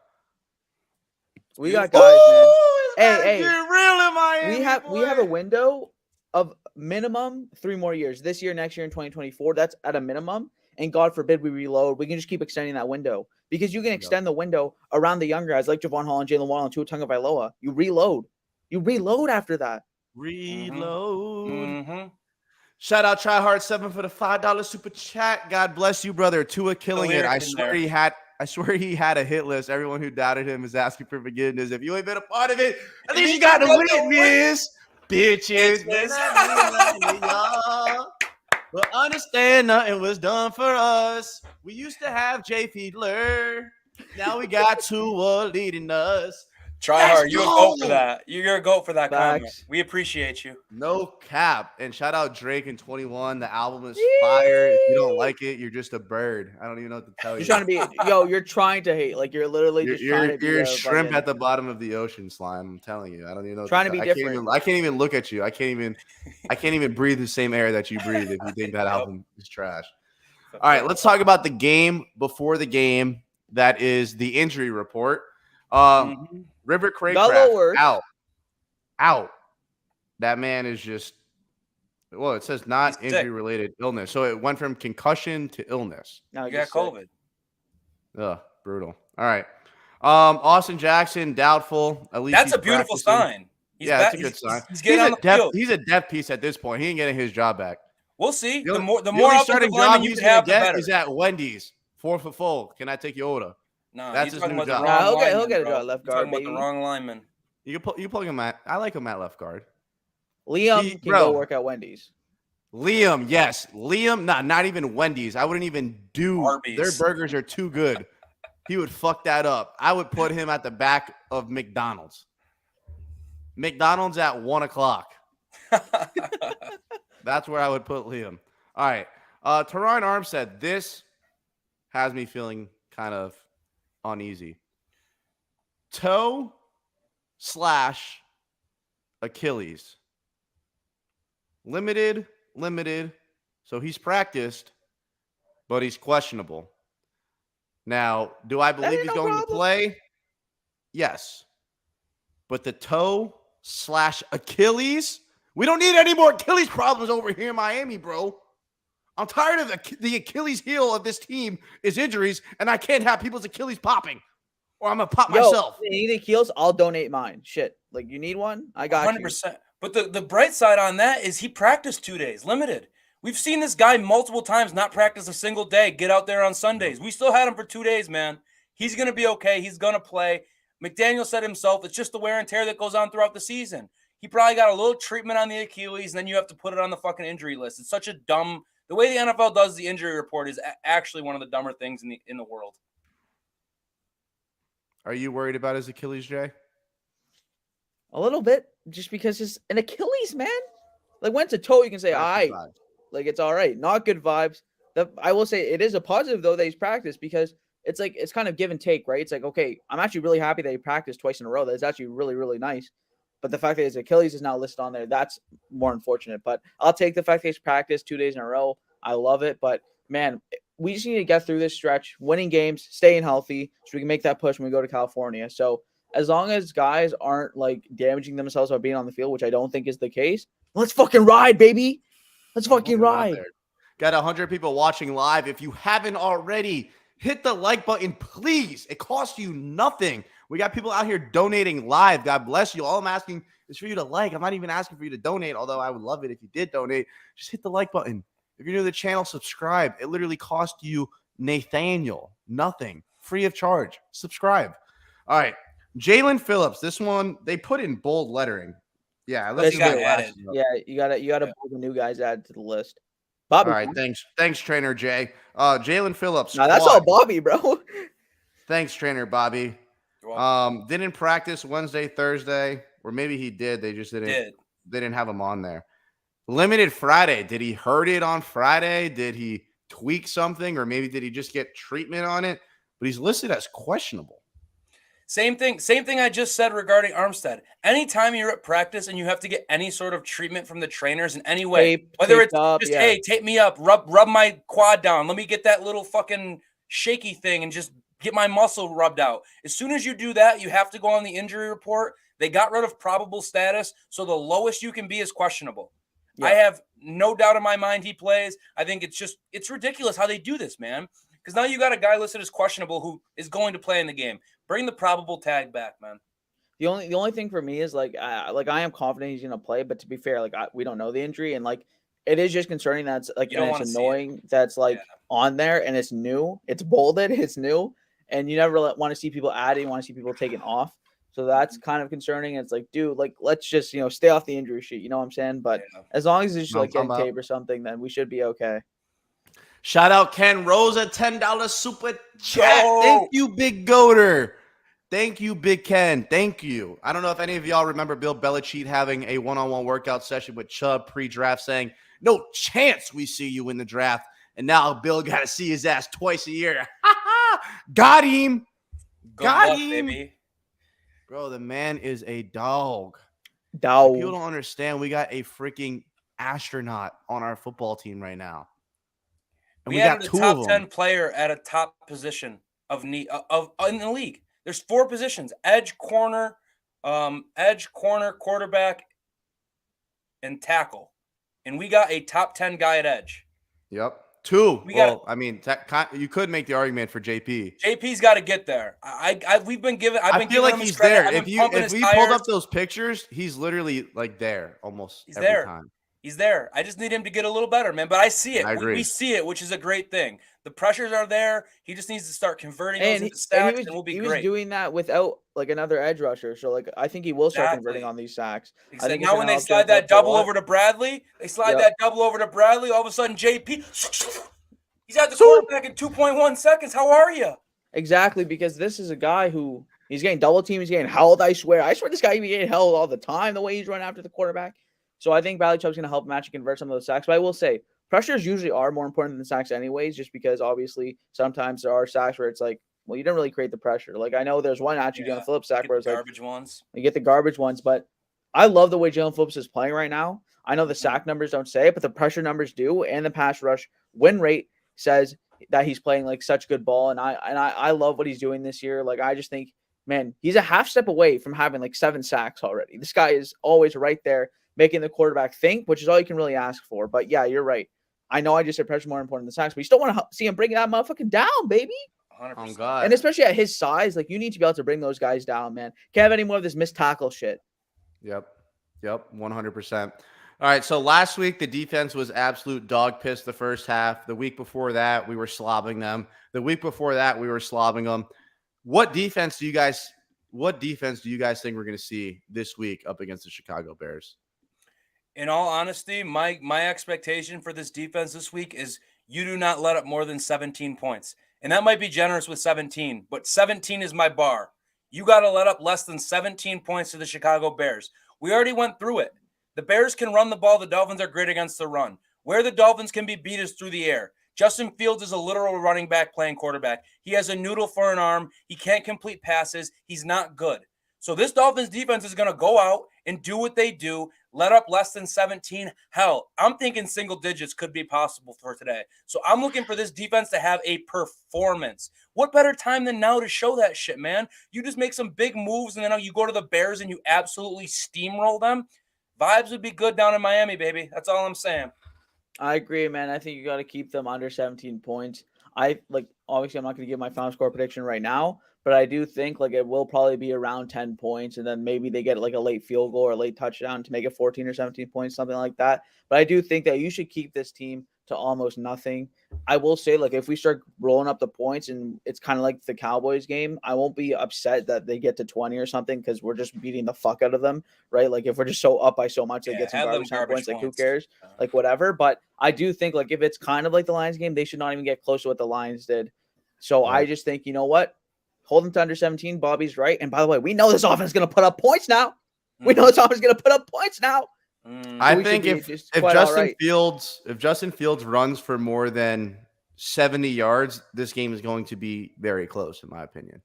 We got guys, man. Hey, You're real in Miami, We have a window of minimum 3 more years. This year, next year, in 2024. That's at a minimum. And God forbid we reload. We can just keep extending that window because you can extend the window around the younger guys like Javon Holland, Jalen Waddle, and Tua Tagovailoa. You reload. You reload after that. Reload. Mm-hmm. Shout out Tryhard7 for the $5 super chat. God bless you, brother. Tua killing it. I swear he had a hit list. Everyone who doubted him is asking for forgiveness. If you ain't been a part of it, at least you got to witness. Bitches. But understand nothing was done for us. We used to have Jay Fiedler. Now we got Tua leading us. Try hard. You're a goat for that. You're a goat for that comment. Facts. We appreciate you. No cap. And shout out Drake in 21. The album is fire. If you don't like it, you're just a bird. I don't even know what to tell you. You're trying to be, you're trying to hate. Like you're literally just trying to be you're a shrimp fucking- at the bottom of the ocean, Slime. I'm telling you. I don't even know. what Trying to be tell- different. I can't even look at you. I can't even breathe the same air that you breathe if you think that album is trash. All right, let's talk about the game before the game. That is the injury report. River Craycraft out. That man is just, well, it says not injury-related illness. So it went from concussion to illness. No, You got COVID. Ugh, brutal. All right. Austin Jackson, doubtful. At least That's he's a beautiful practicing. sign. That's a good sign. He's getting on the field. He's a depth piece at this point. He ain't getting his job back. We'll see. The The more only offensive starting linemen job you he's can gonna have, the get better. is at Wendy's. 4 for full. Can I take your order? No, That's he's his talking new about the job. wrong Nah, he'll lineman, get a bro. job left You're talking guard, about the baby. wrong lineman. You plug him at. I like him at left guard. Liam can go work at Wendy's. Liam, yes. Liam, not even Wendy's. I wouldn't even do Arby's. Their burgers are too good. He would fuck that up. I would put him at the back of McDonald's. McDonald's at 1:00. That's where I would put Liam. All right. Teron Armstead, this has me feeling kind of uneasy. Toe / Achilles. Limited. So he's practiced, but he's questionable. Now, do I believe he's going to play? Yes. But the toe / Achilles? We don't need any more Achilles problems over here in Miami, bro. I'm tired of the Achilles heel of this team is injuries, and I can't have people's Achilles popping, or I'm going to pop myself. You need Achilles? I'll donate mine. Shit. Like, you need one? I got 100%. you. But the bright side on that is he practiced 2 days, limited. We've seen this guy multiple times not practice a single day, get out there on Sundays. We still had him for 2 days, man. He's going to be okay. He's going to play. McDaniel said himself, it's just the wear and tear that goes on throughout the season. He probably got a little treatment on the Achilles, and then you have to put it on the fucking injury list. It's such a dumb – the way the NFL does the injury report is actually one of the dumber things in the world. Are you worried about his Achilles, Jay? A little bit, just because it's an Achilles, man. Like, when it's a toe, you can say, all right. Like, it's all right. Not good vibes. I will say it is a positive, though, that he's practiced, because it's like it's kind of give and take, right? It's like, okay, I'm actually really happy that he practiced twice in a row. That's actually really, really nice. But the fact that his Achilles is now listed on there, that's more unfortunate. But I'll take the fact that he's practiced 2 days in a row. I love it. But, man, we just need to get through this stretch, winning games, staying healthy, so we can make that push when we go to California. So as long as guys aren't, like, damaging themselves by being on the field, which I don't think is the case, let's fucking ride, baby. Let's fucking ride. Got 100 people watching live. If you haven't already, hit the like button, please. It costs you nothing. We got people out here donating live. God bless you. All I'm asking is for you to like. I'm not even asking for you to donate, although I would love it if you did donate. Just hit the like button. If you're new to the channel, subscribe. It literally costs you, Nathaniel, nothing. Free of charge. Subscribe. All right. Jalen Phillips. This one, they put in bold lettering. Yeah, let's He got get added. Yeah, you gotta pull the new guys added to the list. All Bobby. right, thanks, Trainer Jay. Jalen Phillips. No, that's all Bobby, bro. Thanks, Trainer Bobby. Didn't practice Wednesday, Thursday, or maybe he did. They just didn't. They didn't have him on there. Limited Friday. Did he hurt it on Friday? Did he tweak something, or maybe did he just get treatment on it? But he's listed as questionable. Same thing I just said regarding Armstead. Anytime you're at practice and you have to get any sort of treatment from the trainers in any way, whether it's just, hey, tape me up, rub my quad down, let me get that little fucking shaky thing and just get my muscle rubbed out. As soon as you do that, you have to go on the injury report. They got rid of probable status, so the lowest you can be is questionable. Yeah. I have no doubt in my mind he plays. I think it's ridiculous how they do this, man. Because now you got a guy listed as questionable who is going to play in the game. Bring the probable tag back, man. The only thing for me is I am confident he's gonna play, but to be fair, we don't know the injury, and it is just concerning that's and it's annoying that's on there and it's new, it's bolded, it's new, and you never want to see people adding, want to see people taken off. So that's kind of concerning. It's dude, let's just stay off the injury sheet. You know what I'm saying? But as long as it's just getting tape or something, then we should be okay. Shout out Ken Rose at $10 super chat. Thank you, Big Goater. Thank you, Big Ken. Thank you. I don't know if any of y'all remember Bill Belichick having a one-on-one workout session with Chubb pre-draft saying, no chance we see you in the draft. And now Bill got to see his ass twice a year. Got him. Got him. Baby. Bro, the man is a dog. People don't understand. We got a freaking astronaut on our football team right now. And we got a top 10 player at a top position in the league. There's 4 positions: edge, corner, quarterback, and tackle. And we got a top 10 guy at edge. Yep. 2. You could make the argument for JP. JP's got to get there. I feel like he's there. If we pulled up those pictures, he's literally there almost every time. He's there. I just need him to get a little better, man. But I see it. I agree. We see it, which is a great thing. The pressures are there. He just needs to start converting those into sacks, and we'll be great. He was doing that without another edge rusher. So I think he will start converting on these sacks. Exactly. I think now when they slide that double over to Bradley, all of a sudden JP, he's at the quarterback in 2.1 seconds. How are you? Exactly, because this is a guy who he's getting double teamed. He's getting held. I swear this guy be getting held all the time. The way he's running after the quarterback. So I think Bradley Chubb's going to help match and convert some of those sacks. But I will say, pressures usually are more important than sacks anyways, just because obviously sometimes there are sacks where it's you didn't really create the pressure. I know there's one actually on the Phillips sack where it's garbage ones. You get the garbage ones, but I love the way Jalen Phillips is playing right now. I know the sack numbers don't say it, but the pressure numbers do, and the pass rush win rate says that he's playing such good ball, and I love what he's doing this year. I just think, man, he's a half step away from having 7 sacks already. This guy is always right there, making the quarterback think, which is all you can really ask for. But yeah, you're right. I know I just said pressure more important than sacks, but you still want to see him bring that motherfucking down, baby. 100%. Oh, God. And especially at his size, you need to be able to bring those guys down, man. Can't have any more of this missed tackle shit. Yep, 100%. All right, so last week the defense was absolute dog piss the first half. The week before that, we were slobbing them. The week before that, we were slobbing them. What defense do you guys think we're going to see this week up against the Chicago Bears? In all honesty, my expectation for this defense this week is you do not let up more than 17 points. And that might be generous with 17, but 17 is my bar. You got to let up less than 17 points to the Chicago Bears. We already went through it. The Bears can run the ball. The Dolphins are great against the run. Where the Dolphins can be beat is through the air. Justin Fields is a literal running back playing quarterback. He has a noodle for an arm. He can't complete passes. He's not good. So this Dolphins defense is going to go out and do what they do, let up less than 17. Hell, I'm thinking single digits could be possible for today. So I'm looking for this defense to have a performance. What better time than now to show that shit, man? You just make some big moves, and then you go to the Bears and you absolutely steamroll them. Vibes would be good down in Miami, baby. That's all I'm saying. I agree, man. I think you got to keep them under 17 points. Obviously I'm not going to give my final score prediction right now, but I do think like it will probably be around 10 points, and then maybe they get like a late field goal or a late touchdown to make it 14 or 17 points, something like that. But I do think that you should keep this team to almost nothing. I will say, like, if we start rolling up the points and it's kind of like the Cowboys game, I won't be upset that they get to 20 or something because we're just beating the fuck out of them, right? Like, if we're just so up by so much, they get some have them garbage time garbage points. Like, who points. cares? Like, whatever. But I do think, like, if it's kind of like the Lions game, they should not even get close to what the Lions did. So I just think, you know what? Hold them to under 17. Bobby's right. And by the way, we know this offense is going to put up points now. We know this offense is going to put up points now. I think if Justin Fields runs for more than 70 yards, this game is going to be very close, in my opinion.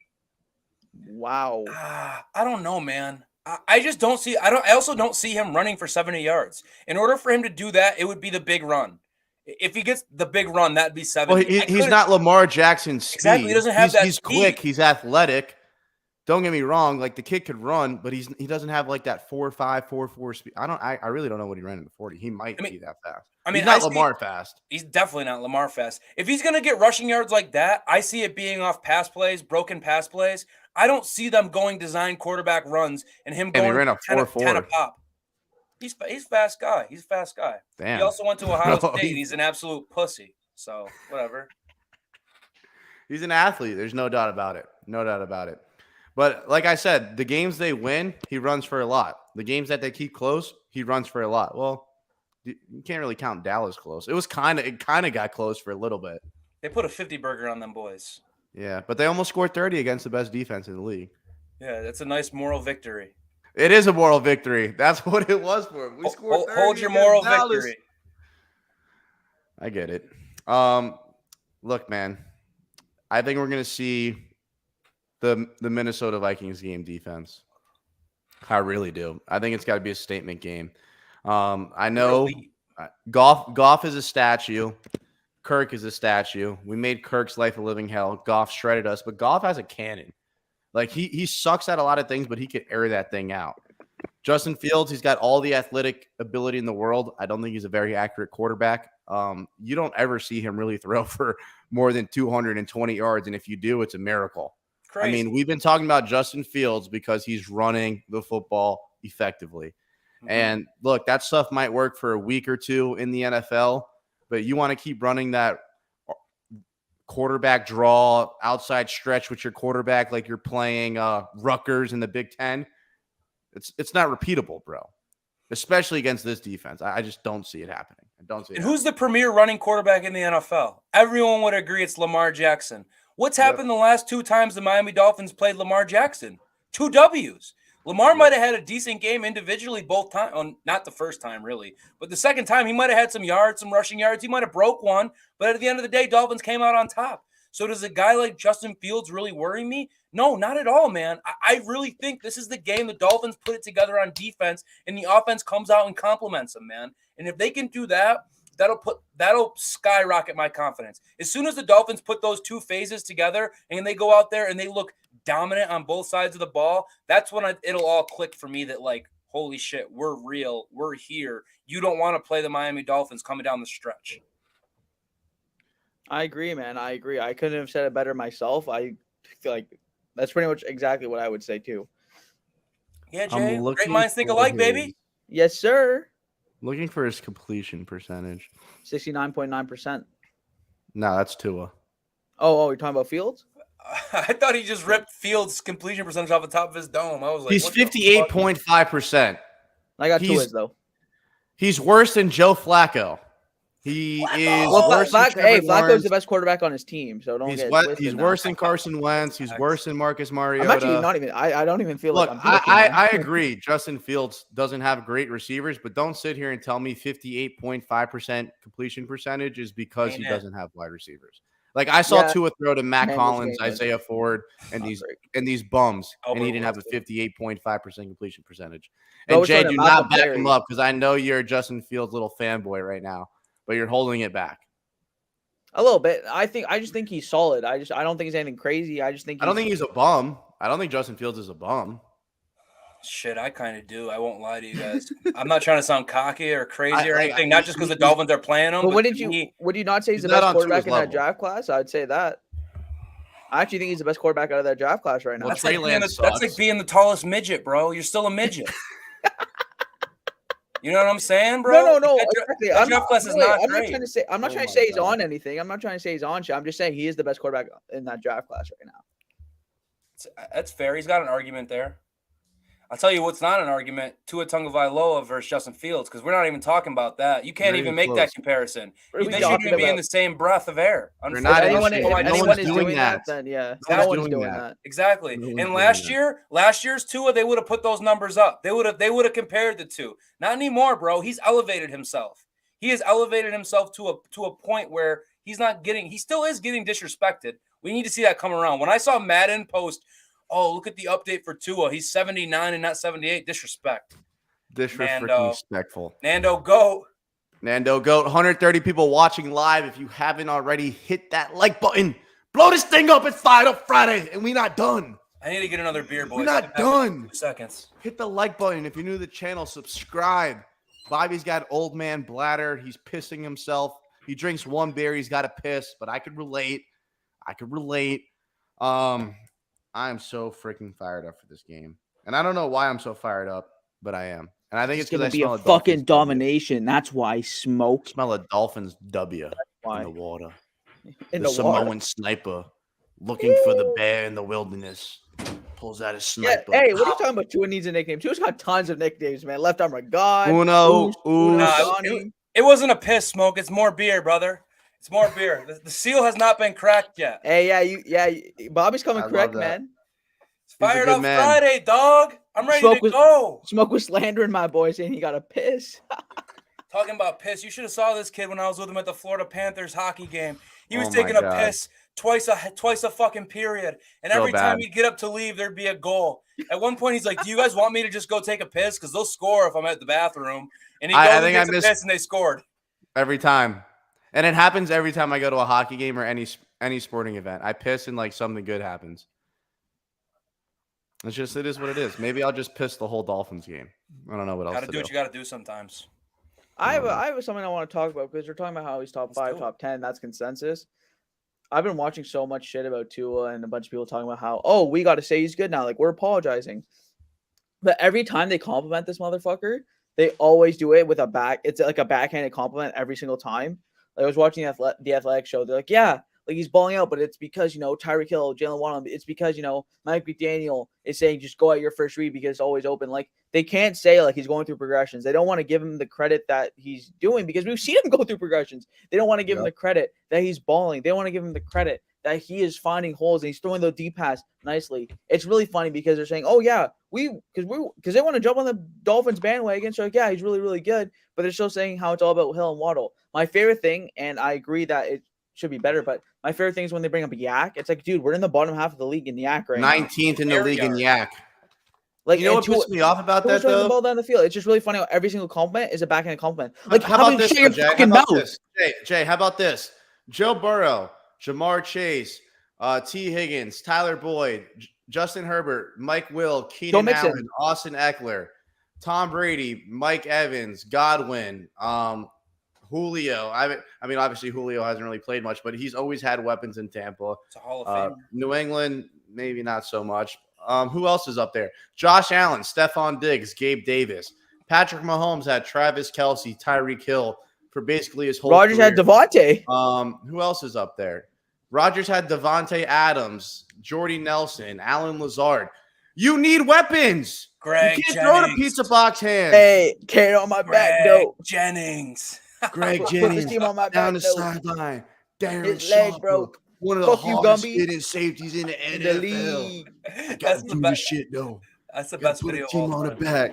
Wow. I don't know, man. I just don't see. I also don't see him running for 70 yards. In order for him to do that, it would be the big run. If he gets the big run, that'd be 70. Well, he's not Lamar Jackson's speed. Exactly. He doesn't have that. He's quick. He's athletic. Don't get me wrong. Like, the kid could run, but he doesn't have like that 4.5, 4.4 speed. I really don't know what he ran in the 40. He might be that fast. He's not Lamar fast. He's definitely not Lamar fast. If he's gonna get rushing yards like that, I see it being off pass plays, broken pass plays. I don't see them going design quarterback runs and him going he ran a 10 a pop. He's a fast guy. He's a fast guy. Damn. He also went to Ohio State. And he's an absolute pussy. So whatever. He's an athlete. There's no doubt about it. No doubt about it. But like I said, the games they win, he runs for a lot. The games that they keep close, he runs for a lot. Well, you can't really count Dallas close. It kind of got close for a little bit. They put a 50 burger on them boys. Yeah, but they almost scored 30 against the best defense in the league. Yeah, that's a nice moral victory. It is a moral victory. That's what it was for him. We scored 30 hold your moral Dallas. victory. I get it. Look, man, I think we're going to see the Minnesota Vikings game defense. I really do. I think it's got to be a statement game. I know Goff is a statue. Kirk is a statue. We made Kirk's life a living hell. Goff shredded us, but Goff has a cannon. Like, he sucks at a lot of things, but he could air that thing out. Justin Fields, he's got all the athletic ability in the world. I don't think he's a very accurate quarterback. You don't ever see him really throw for more than 220 yards, and if you do, it's a miracle. Crazy. I mean, we've been talking about Justin Fields because he's running the football effectively. Mm-hmm. And look, that stuff might work for a week or two in the NFL, but you want to keep running that quarterback draw, outside stretch with your quarterback like you're playing Rutgers in the Big Ten. It's not repeatable, bro, especially against this defense. I just don't see it happening. I don't see it. And who's the premier running quarterback in the NFL? Everyone would agree it's Lamar Jackson. What's happened the last two times the Miami Dolphins played Lamar Jackson? 2 W's. Lamar might have had a decent game individually both times. Well, not the first time, really. But the second time, he might have had some yards, some rushing yards. He might have broke one. But at the end of the day, Dolphins came out on top. So does a guy like Justin Fields really worry me? No, not at all, man. I really think this is the game the Dolphins put it together on defense, and the offense comes out and compliments them, man. And if they can do that, that'll skyrocket my confidence. As soon as the Dolphins put those two phases together and they go out there and they look dominant on both sides of the ball, that's when it'll all click for me that, like, holy shit, we're real. We're here. You don't want to play the Miami Dolphins coming down the stretch. I agree, man. I agree. I couldn't have said it better myself. I feel like that's pretty much exactly what I would say too. Yeah, Jay. Great minds think alike, baby. Yes, sir. Looking for his completion percentage. 69.9%. No, that's Tua. Oh, you're talking about Fields? I thought he just ripped Fields' completion percentage off the top of his dome. I was like, he's 58.5%. I got Tua's though. He's worse than Joe Flacco. He is worse than Flacco's the best quarterback on his team, so don't get twisted. He's worse than Carson Wentz. He's worse than Marcus Mariota. I'm actually not even. I don't even feel like. I'm I agree. Justin Fields doesn't have great receivers, but don't sit here and tell me 58.5% completion percentage is because he doesn't have wide receivers. Like, I saw Tua throw to Matt Collins, Isaiah Ford, and these bums, and he didn't have a 58.5% completion percentage. And Jay, do not back him up because I know you're a Justin Fields little fanboy right now, but you're holding it back. A little bit. I just think he's solid. I don't think he's anything crazy. I don't think he's a bum. I don't think Justin Fields is a bum. Shit, I kind of do. I won't lie to you guys. I'm not trying to sound cocky or crazy or I- anything. Not just because the Dolphins are playing him. But would to you me, not say he's He's the not best on Tua's quarterback in that level. draft class? I'd say that. I actually think he's the best quarterback out of that draft class right now. Well, that's Trey like being Lance that's like sucks. being the tallest midget, bro. You're still a midget. You know what I'm saying, bro? No, That exactly. that draft class is not I'm not great. trying to say. I'm not Oh trying to my say he's God. on anything. I'm not trying to say he's on shit. I'm just saying he is the best quarterback in that draft class right now. That's fair. He's got an argument there. I'll tell you what's not an argument: Tua Tagovailoa versus Justin Fields, because we're not even talking about that. You can't Not even even make close. that comparison. What are They we shouldn't talking even be in about? the same breath of air. They're not If in anyone, shape. if No anyone one's is doing doing that. then yeah, No no one's one's doing doing that. that. Exactly. No one's And doing last year's Tua, they would have put those numbers up. They would have compared the two. Not anymore, bro. He's elevated himself. He has elevated himself to a point where he still is getting disrespected. We need to see that come around. When I saw Madden post, oh, look at the update for Tua. He's 79 and not 78. Disrespect. Disrespectful. Nando, go. Nando Goat, 130 people watching live. If you haven't already, hit that like button. Blow this thing up. It's Fired Up Friday, and we're not done. I need to get another beer, boys. We're not done. 2 seconds. Hit the like button. If you're new to the channel, subscribe. Bobby's got old man bladder. He's pissing himself. He drinks one beer. He's got to piss, but I could relate. I am so freaking fired up for this game. And I don't know why I'm so fired up, but I am. And I think it's It's because gonna I be smell a a fucking Dolphins W. domination. That's why smoke Smell a Dolphins W Why? in the water. in the the water. Samoan sniper looking for the bear in the wilderness. Pulls out his Yeah, sniper. hey, what are you talking about? Tua needs a nickname. Tua's got tons of nicknames, man. Left arm of God. Uno, Johnny. It wasn't a piss, Smoke. It's more beer, brother. It's more beer. The seal has not been cracked yet. Hey, Bobby's coming I correct, love that. man. It's He's a Fired good Up man. Friday, dog. I'm ready to go. Smoke was slandering my boy, saying he got a piss. Talking about piss, you should have saw this kid when I was with him at the Florida Panthers hockey game. He was Oh my taking a God. piss twice a fucking period, and So every time bad. he'd get up to leave, there'd be a goal. At one point, he's like, "Do you guys want me to just go take a piss? Because they'll score if I'm at the bathroom." And he goes I and think I takes a missed- piss, and they scored. Every time. And it happens every time I go to a hockey game or any sporting event. I piss and like something good happens. It is what it is. Maybe I'll just piss the whole Dolphins game. I don't know what else Gotta to do do. what you gotta do sometimes. I have something I want to talk about because we're talking about how he's top Let's 5, do it. top 10. That's consensus. I've been watching so much shit about Tua and a bunch of people talking about how, oh, we got to say he's good now. Like, we're apologizing. But every time they compliment this motherfucker, they always do it with a back. It's like a backhanded compliment every single time. Like, I was watching the Athletic show. They're like, yeah, like he's balling out, but it's because, Tyreek Hill, Jalen Waddle. It's because, Mike McDaniel is saying just go at your first read because it's always open. Like, they can't say like he's going through progressions. They don't want to give him the credit that he's doing because we've seen him go through progressions. They don't want to give him the credit that he's balling. They want to give him the credit that he is finding holes and he's throwing the deep pass nicely. It's really funny because they're saying, oh yeah, because they want to jump on the Dolphins bandwagon. So like, yeah, he's really, really good. But they're still saying how it's all about Hill and Waddle. My favorite thing, and I agree that it should be better, but my favorite thing is when they bring up Yak. It's like, dude, we're in the bottom half of the league in Yak right now. 19th in the Air league in yard. Yak. Like, You know what Tua- pissed me off about Tua's that, throwing the though? ball down the field. It's just really funny how every single compliment is a backhand compliment. Like, how about this, shut though, your Jay? How fucking about mouth. this? Jay, how about this? Joe Burrow, Jamar Chase, T. Higgins, Tyler Boyd, Justin Herbert, Mike Will, Keenan Mixon. Allen, Austin Eckler, Tom Brady, Mike Evans, Godwin, Julio. I mean, obviously Julio hasn't really played much, but he's always had weapons in Tampa. It's a Hall of Fame. New England, maybe not so much. Who else is up there? Josh Allen, Stephon Diggs, Gabe Davis. Patrick Mahomes had Travis Kelce, Tyreek Hill for basically his whole Rogers had career. Devontae. Who else is up there? Rodgers had Devontae Adams, Jordy Nelson, Alan Lazard. You need weapons. Greg You can't throw the Jennings. pizza box hand. Hey, carry on my back, Greg though. Jennings. Greg Put Jennings this team on my down back, the though. sideline. Darren His leg Sharper, broke. one of the Fuck you, hardest Gumby. hitting safeties in the In the NFL. league. I That's gotta the do best. this shit though. That's the Gotta best put video a of team all on the time. back.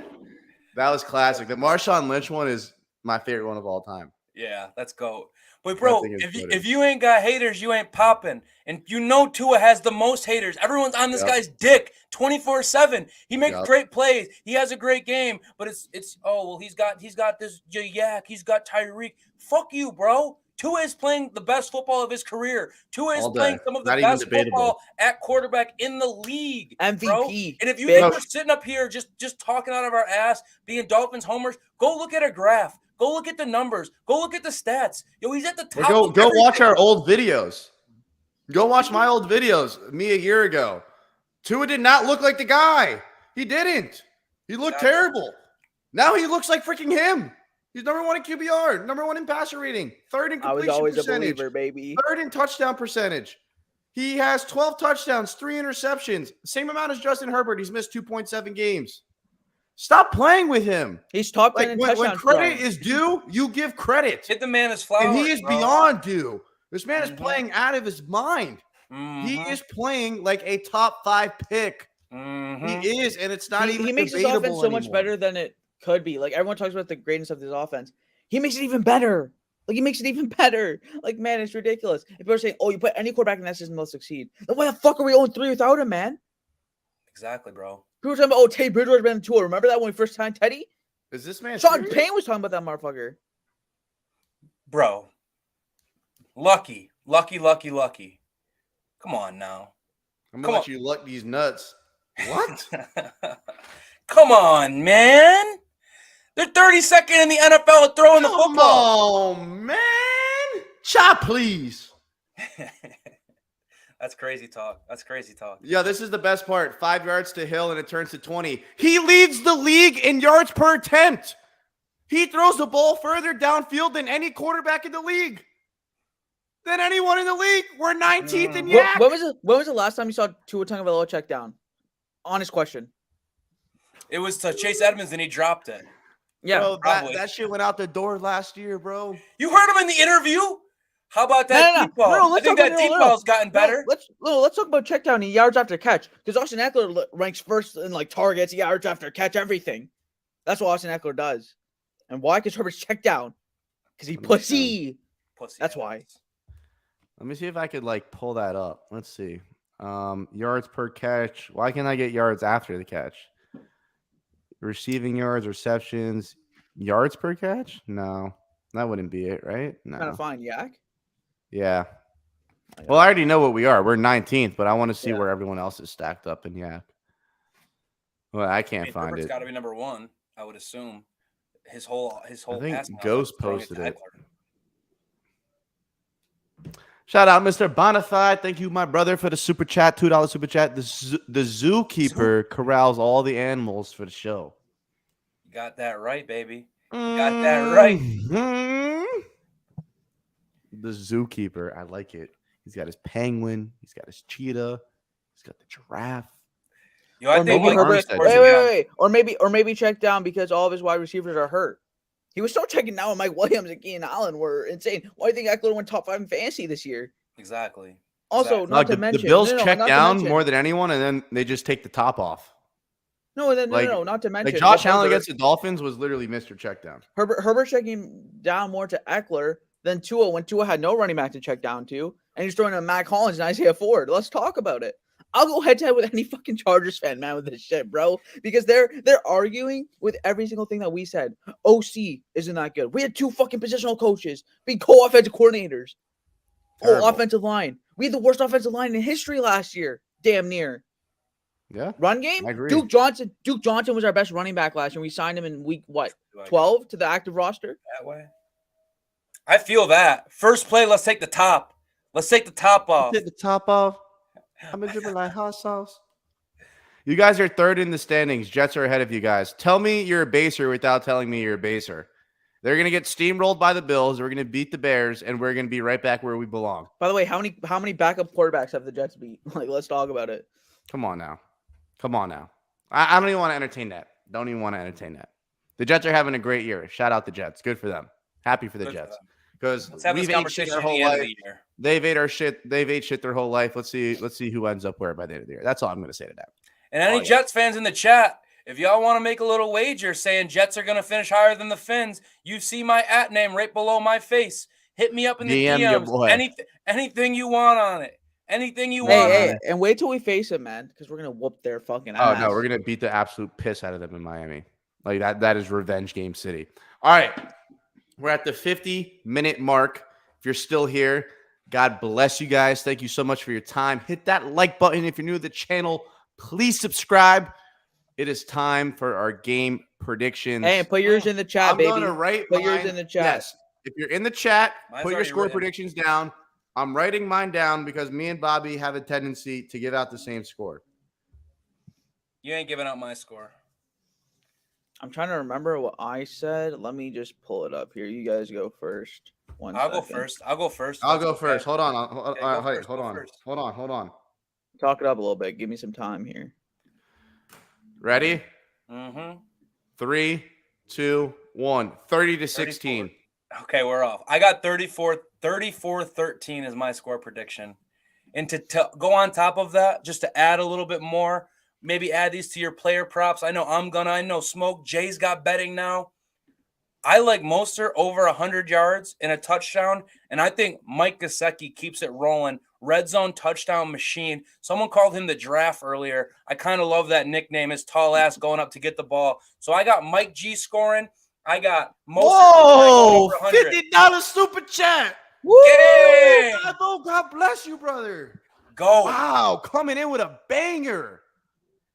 That was classic. The Marshawn Lynch one is my favorite one of all time. Yeah, let's go. But bro, thing is if you ain't got haters, you ain't popping. And Tua has the most haters. Everyone's on this Yep. guy's dick 24/7. He makes Yep. great plays. He has a great game, but it's oh well, he's got this Yak, he's got Tyreek. Fuck you, bro. Tua is playing the best football of his career. Tua is All day. playing some of the Not even best debatable. football at quarterback in the league, bro. MVP. And if you bitch. think we're sitting up here just talking out of our ass, being Dolphins homers, go look at a graph. Go look at the numbers. Go look at the stats. Yo, he's at the top. Or of go watch everything. our old videos. Go watch my old videos, me a year ago. Tua did not look like the guy. He didn't. He looked terrible. Now he looks like freaking him. He's number 1 in QBR, number 1 in passer rating, 3rd in I was completion always percentage, a believer, baby. 3rd in touchdown percentage. He has 12 touchdowns, 3 interceptions, same amount as Justin Herbert. He's missed 2.7 games. Stop playing with him. He's top 10 Like in when touchdowns. credit is due, you give credit. Hit the man his flowers. And he is bro. beyond due. This man is playing out of his mind. He is playing like a top 5 pick. He is, and it's not even He makes his debatable offense so much anymore. better than it could be. Like everyone talks about the greatness of this offense. He makes it even better. Like he makes it even better. Like, man, it's ridiculous. If people are saying, "Oh, you put any quarterback in that system, they'll succeed," then why the fuck are we 0-3 without him, man? Exactly, bro. People were talking about, "Oh, Teddy Bridgewater's been on tour." Remember that when we first signed Teddy? Is this man Sean serious? Payne was talking about that motherfucker. Bro. Lucky. Come on now. I'm Come gonna let on. you luck these nuts. What? Come on, man. They're 32nd in the NFL at throwing the football. Come on, man. Chop, please. That's crazy talk. Yeah, this is the best part. 5 yards to Hill, and it turns to 20. He leads the league in yards per attempt. He throws the ball further downfield than any quarterback in the league. Than anyone in the league. We're 19th in yak. When was the last time you saw Tua Tagovailoa check down? Honest question. It was to Chase Edmonds, and he dropped it. Yeah, Bro, probably. that shit went out the door last year, bro. You heard him in the interview? How about that deep ball? I let's think talk that deep ball's gotten better. Let's talk about check down and yards after catch. Because Austin Eckler ranks first in like targets, yards after catch, everything. That's what Austin Eckler does. And why? Because Herbert's check down. Because he pussy. That's why. Let me see if I could like pull that up. Let's see. Yards per catch. Why can't I get yards after the catch? Receiving yards, receptions, yards per catch? No, that wouldn't be it, right? No. Kind of fine, yak. Yeah. Well, I already know what we are. We're 19th, but I want to see Yeah. where everyone else is stacked up in yak. Well, I can't find Herbert's it. got to be number 1, I would assume. His whole I think passing Ghost offense, posted throwing it. to Eckler. Shout out, Mr. Bonafide. Thank you, my brother, for the super chat. $2 super chat. The zookeeper corrals all the animals for the show. You got that right, baby. You got that right. Mhm. The zookeeper. I like it. He's got his penguin. He's got his cheetah. He's got the giraffe. Yo, I Or think maybe like Herbert. Armstead, Wait. Or maybe check down because all of his wide receivers are hurt. He was still checking down when Mike Williams and Keenan Allen were insane. Why do you think Eckler went top 5 in fantasy this year? Exactly. Also, Exactly. not to the mention Bills no, check not to down mention- more than anyone, and then they just take the top off. No, Like- not to mention Like Josh with Allen Herbert- against the Dolphins was literally Mr. Checkdown. Herbert checking down more to Eckler than Tua when Tua had no running back to check down to, and he's throwing to Mac Hollins and Isaiah Ford. Let's talk about it. I'll go head to head with any fucking Chargers fan, man, with this shit, bro. Because they're arguing with every single thing that we said. OC isn't that good. We had 2 fucking positional coaches being co-offensive coordinators. Terrible. Offensive line. We had the worst offensive line in history last year. Damn near. Yeah. Run game? I agree. Duke Johnson was our best running back last year. We signed him in week 12 to the active roster. That way. I feel that. First play, let's take the top. Let's take the top off. Take the top off. I'm gonna dribble like hot sauce. You guys are 3rd in the standings. Jets are ahead of you guys. Tell me you're a baser without telling me you're a baser. They're gonna get steamrolled by the Bills. We're gonna beat the Bears, and we're gonna be right back where we belong. By the way, how many backup quarterbacks have the Jets beat? Like, let's talk about it. Come on now. I don't even want to entertain that. Don't even want to entertain that. The Jets are having a great year. Shout out the Jets. Good for them. Happy for the Good for Jets. them. Because Let's have this we've ate shit conversation their at the whole end of life. the year. They've ate our shit. They've ate shit their whole life. Let's see who ends up where by the end of the year. That's all I'm going to say to that. And any Jets fans in the chat, if y'all want to make a little wager saying Jets are going to finish higher than the Fins, you see my @ name right below my face. Hit me up in the DM your DMs. boy. Anything you want on it. Anything you want on Hey, it. and wait till we face them, man, because we're gonna whoop their fucking Oh ass. no, we're gonna beat the absolute piss out of them in Miami. Like that is revenge game city. All right. We're at the 50-minute mark If you're still here, God bless you guys. Thank you so much for your time. Hit that like button if you're new to the channel. Please subscribe. It is time for our game predictions. Hey, put yours in the chat, baby. I'm going to write Put mine. yours in the chat. Yes. If you're in the chat, Mine's put your already score written. predictions down. I'm writing mine down because me and Bobby have a tendency to give out the same score. You ain't giving out my score. I'm trying to remember what I said. Let me just pull it up here. You guys go first. I'll go first. I'll go first. Hold on. Hold on. Talk it up a little bit. Give me some time here. Ready? Mm-hmm. 3, 2, 1. 30-16. Okay, we're off. I got 34-13 is my score prediction. And to go on top of that, just to add a little bit more, maybe add these to your player props. I know Smoke. Jay's got betting now. I like Mostert over 100 yards and a touchdown, and I think Mike Gesicki keeps it rolling. Red zone touchdown machine. Someone called him the Giraffe earlier. I kind of love that nickname. His tall ass going up to get the ball. So I got Mike G scoring. I got Mostert. Whoa! $50 super chat. Woo! God bless you, brother. Go. Wow, coming in with a banger.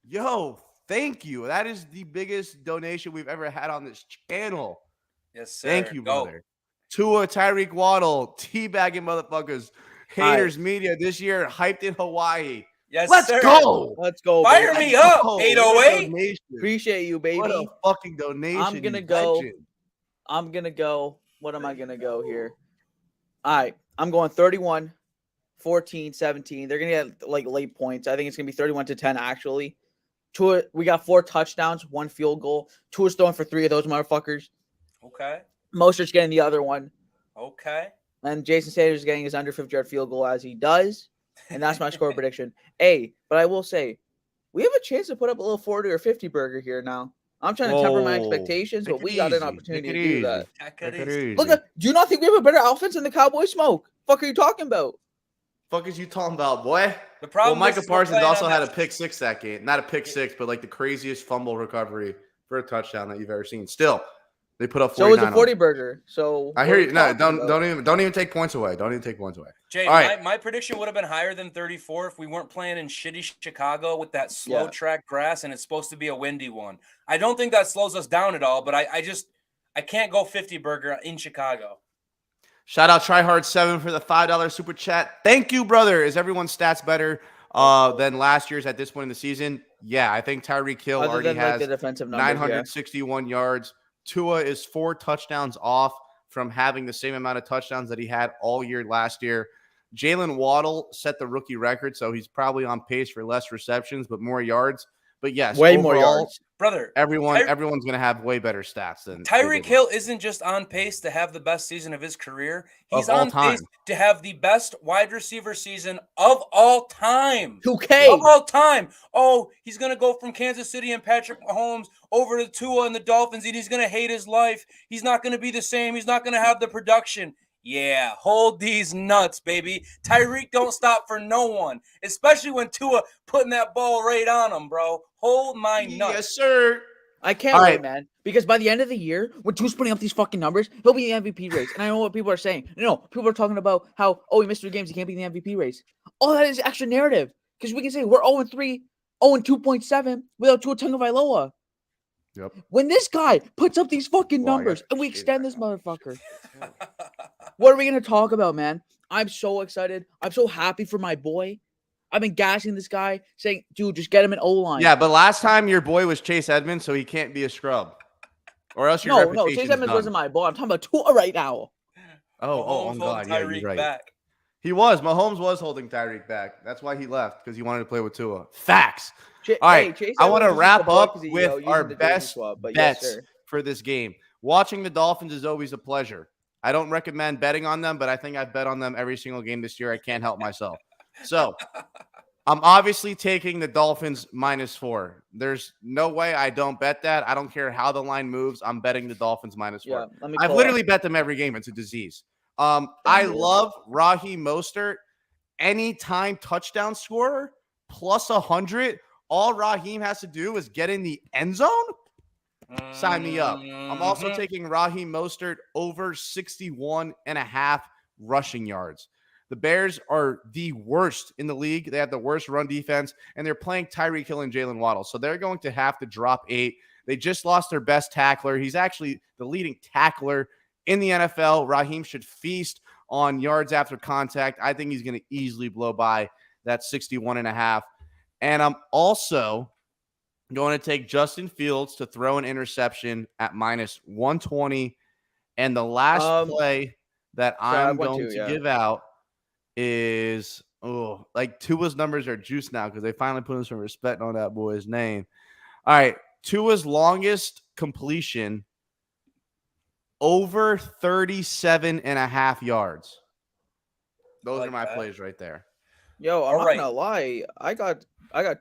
Yo, thank you. That is the biggest donation we've ever had on this channel. Yes, sir. Thank you, Go. brother. Tua, Tyreek Waddle, teabagging motherfuckers. Haters media this year hyped in Hawaii. Yes, Let's sir. go. Let's go. Fire baby. me up, Oh, 808. donation. Appreciate you, baby. What a fucking donation. I'm gonna you go. legend. I'm going to go. What am I going to go here? All right. I'm going 31, 14, 17. They're going to get like late points. I think it's going to be 31-10 actually. Tua, we got 4 touchdowns, 1 field goal. Tua's throwing for 3 of those motherfuckers. Okay. Mostert's getting the other one. Okay. And Jason Sanders is getting his under 50-yard field goal as he does. And that's my score prediction. Hey, but I will say, we have a chance to put up a little 40 or 50 burger here now. I'm trying to temper my Whoa. expectations, Take but it we got an easy. opportunity Take to it do easy. that. Take Take it it easy. easy. Look, do you not think we have a better offense than the Cowboys smoke? Fuck are you talking about? Fuck is you talking about, boy? The Well, problem Micah is we're Parsons playing also on had a that- pick six that game. Not a pick six, but like the craziest fumble recovery for a touchdown that you've ever seen. Still, they put up 49 So it was a on 40 them. burger. So I what hear are you. we No, talking about? don't even take points away. Don't even take points away. Jay, All right. my prediction would have been higher than 34 if we weren't playing in shitty Chicago with that slow Yeah. track grass and it's supposed to be a windy one. I don't think that slows us down at all, but I can't go 50 burger in Chicago. Shout out Tryhard7 for the $5 super chat. Thank you, brother. Is everyone's stats better than last year's at this point in the season? Yeah, I think Tyreek Hill Other already than like has the defensive numbers, 961 yards. Tua is 4 touchdowns off from having the same amount of touchdowns that he had all year last year. Jalen Waddle set the rookie record, so he's probably on pace for less receptions but more yards. But yes, Way more overall, yards. Brother, everyone's going to have way better stats than Tyreek Hill isn't just on pace to have the best season of his career. He's Of all on pace time. to have the best wide receiver season of all time. 2K. Of all time. Oh, he's going to go from Kansas City and Patrick Mahomes over to Tua and the Dolphins, and he's going to hate his life. He's not going to be the same. He's not going to have the production. Yeah, hold these nuts, baby. Tyreek don't stop for no one, especially when Tua putting that ball right on him, bro. Hold my nuts. Yes, sir. I can't All wait, right. man. Because by the end of the year, when Tua's putting up these fucking numbers, he'll be in the MVP race. And I know what people are saying. No, people are talking about how, he missed 3 games. He can't be in the MVP race. All that is extra narrative. Because we can say we're 0-3, 0-2.7 without Tua Tagovailoa. Yep. When this guy puts up these fucking Well, I numbers got and we shit extend right this now. motherfucker, what are we going to talk about, man? I'm so excited. I'm so happy for my boy. I've been gassing this guy, saying, dude, just get him an O-line. Yeah, but last time your boy was Chase Edmonds, so he can't be a scrub. Or else your No, reputation's Chase Edmonds done. wasn't my boy. I'm talking about Tua right now. Oh, Mahomes God. holding Yeah, Tyreek you're right. back. Mahomes was holding Tyreek back. That's why he left, because he wanted to play with Tua. Facts. All All right, Chase I want to Edmonds is wrap the boy up 'cause he, with using our the jersey best swap, but bets yes, sir. for this game. Watching the Dolphins is always a pleasure. I don't recommend betting on them, but I think I've bet on them every single game this year. I can't help myself. So I'm obviously taking the Dolphins -4. There's no way I don't bet that. I don't care how the line moves. I'm betting the Dolphins -4. Yeah, let me I've pull literally up. bet them every game. It's a disease. I love Raheem Mostert. Anytime touchdown scorer plus 100. All Raheem has to do is get in the end zone. Sign me up. I'm also taking Raheem Mostert over 61.5 rushing yards. The Bears are the worst in the league. They have the worst run defense, and they're playing Tyreek Hill and Jalen Waddle. So they're going to have to drop 8. They just lost their best tackler. He's actually the leading tackler in the NFL. Raheem should feast on yards after contact. I think he's going to easily blow by that 61.5. And I'm also going to take Justin Fields to throw an interception at minus 120. And the last play that I'm going to give out is, Tua's numbers are juiced now because they finally put some respect on that boy's name. All right, Tua's longest completion over 37.5 yards. Those are my plays right there. Yo, I'm not gonna lie. I got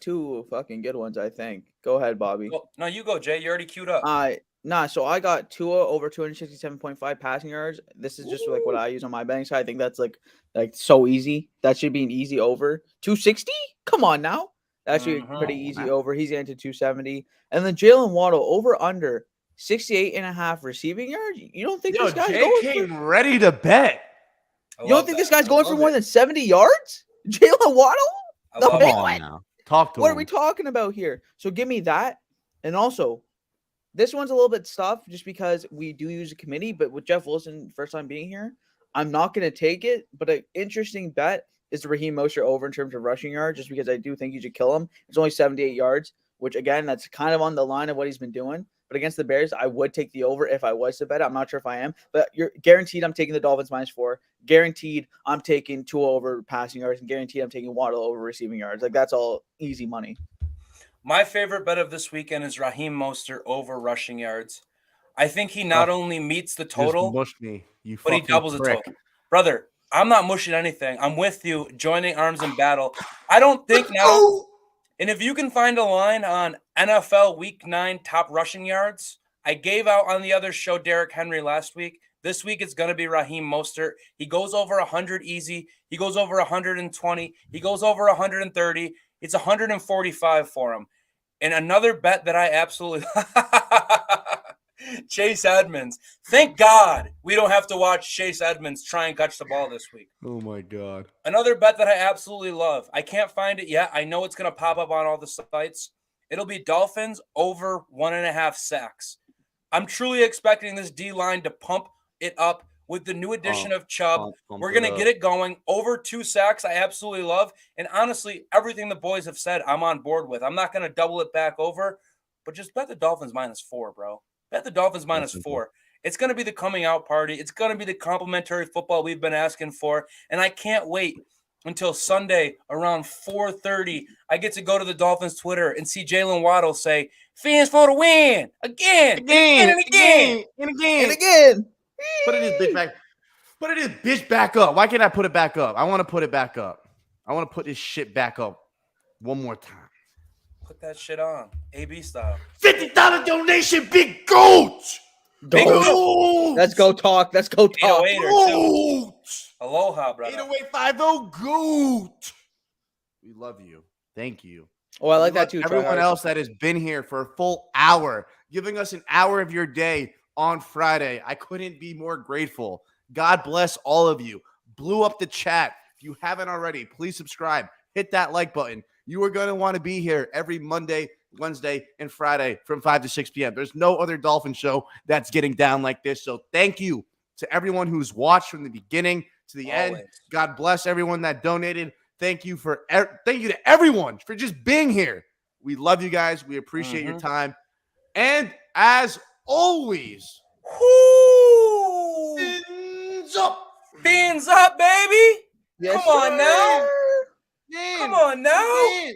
2 fucking good ones, I think. Go ahead, Bobby. Well, no, you go, Jay. You already queued up. So I got Tua over 267.5 passing yards. This is just like what I use on my betting side. I think that's like so easy. That should be an easy over. 260? Come on now. That should be pretty easy over. He's getting to 270. And then Jalen Waddle over under 68.5 receiving yards. You don't think this guy's came ready to bet? You don't think this guy's going for more than 70 yards? Jalen Waddle? Come on now. Talk to him. What are we talking about here? So give me that. And also, this one's a little bit tough just because we do use a committee, but with Jeff Wilson first time being here, I'm not going to take it. But an interesting bet is Raheem Mostert over in terms of rushing yards, just because I do think you should kill him. It's only 78 yards, which again, that's kind of on the line of what he's been doing. But against the Bears, I would take the over if I was to bet. I'm not sure if I am, but you're guaranteed I'm taking the Dolphins -4. Guaranteed I'm taking Tua over passing yards, and guaranteed I'm taking Waddle over receiving yards. Like, that's all easy money. My favorite bet of this weekend is Raheem Mostert over rushing yards. I think he not only meets the total, just mushed me, but he doubles the total. Brother, I'm not mushing anything. I'm with you, joining arms in battle. I don't think now. And if you can find a line on NFL Week 9 top rushing yards, I gave out on the other show Derrick Henry last week. This week it's going to be Raheem Mostert. He goes over 100 easy. He goes over 120. He goes over 130. It's 145 for him. And another bet that I absolutely Chase Edmonds. Thank God we don't have to watch Chase Edmonds try and catch the ball this week. Oh, my God. Another bet that I absolutely love. I can't find it yet. I know it's going to pop up on all the sites. It'll be Dolphins over 1.5 sacks. I'm truly expecting this D-line to pump it up with the new addition of Chubb. We're going to get it going. Over 2 sacks, I absolutely love. And honestly, everything the boys have said, I'm on board with. I'm not going to double it back over, but just bet the Dolphins -4, bro. Bet the Dolphins -4. It's going to be the coming out party. It's going to be the complimentary football we've been asking for. And I can't wait until Sunday around 4:30. I get to go to the Dolphins Twitter and see Jalen Waddle say, "Fans for the win. Again. Put it in his bitch back. Put it in his bitch back up. Why can't I put it back up? I want to put it back up. I want to put this shit back up one more time. Put that shit on. AB style. $50 donation, big goat. Big goat. Let's go talk. Let's go talk. Goat. Aloha, brother. 80850 goat. We love you. Thank you. Oh, I like that too. Everyone else that has been here for a full hour, giving us an hour of your day on Friday. I couldn't be more grateful. God bless all of you. Blew up the chat. If you haven't already, please subscribe. Hit that like button. You are going to want to be here every Monday, Wednesday, and Friday from 5 to 6 p.m. There's no other Dolphin show that's getting down like this. So thank you to everyone who's watched from the beginning to the end. God bless everyone that donated. Thank you to everyone for just being here. We love you guys. We appreciate your time. And as always, Fins up, baby. Yes, Come on now. Man, Come on now. Man.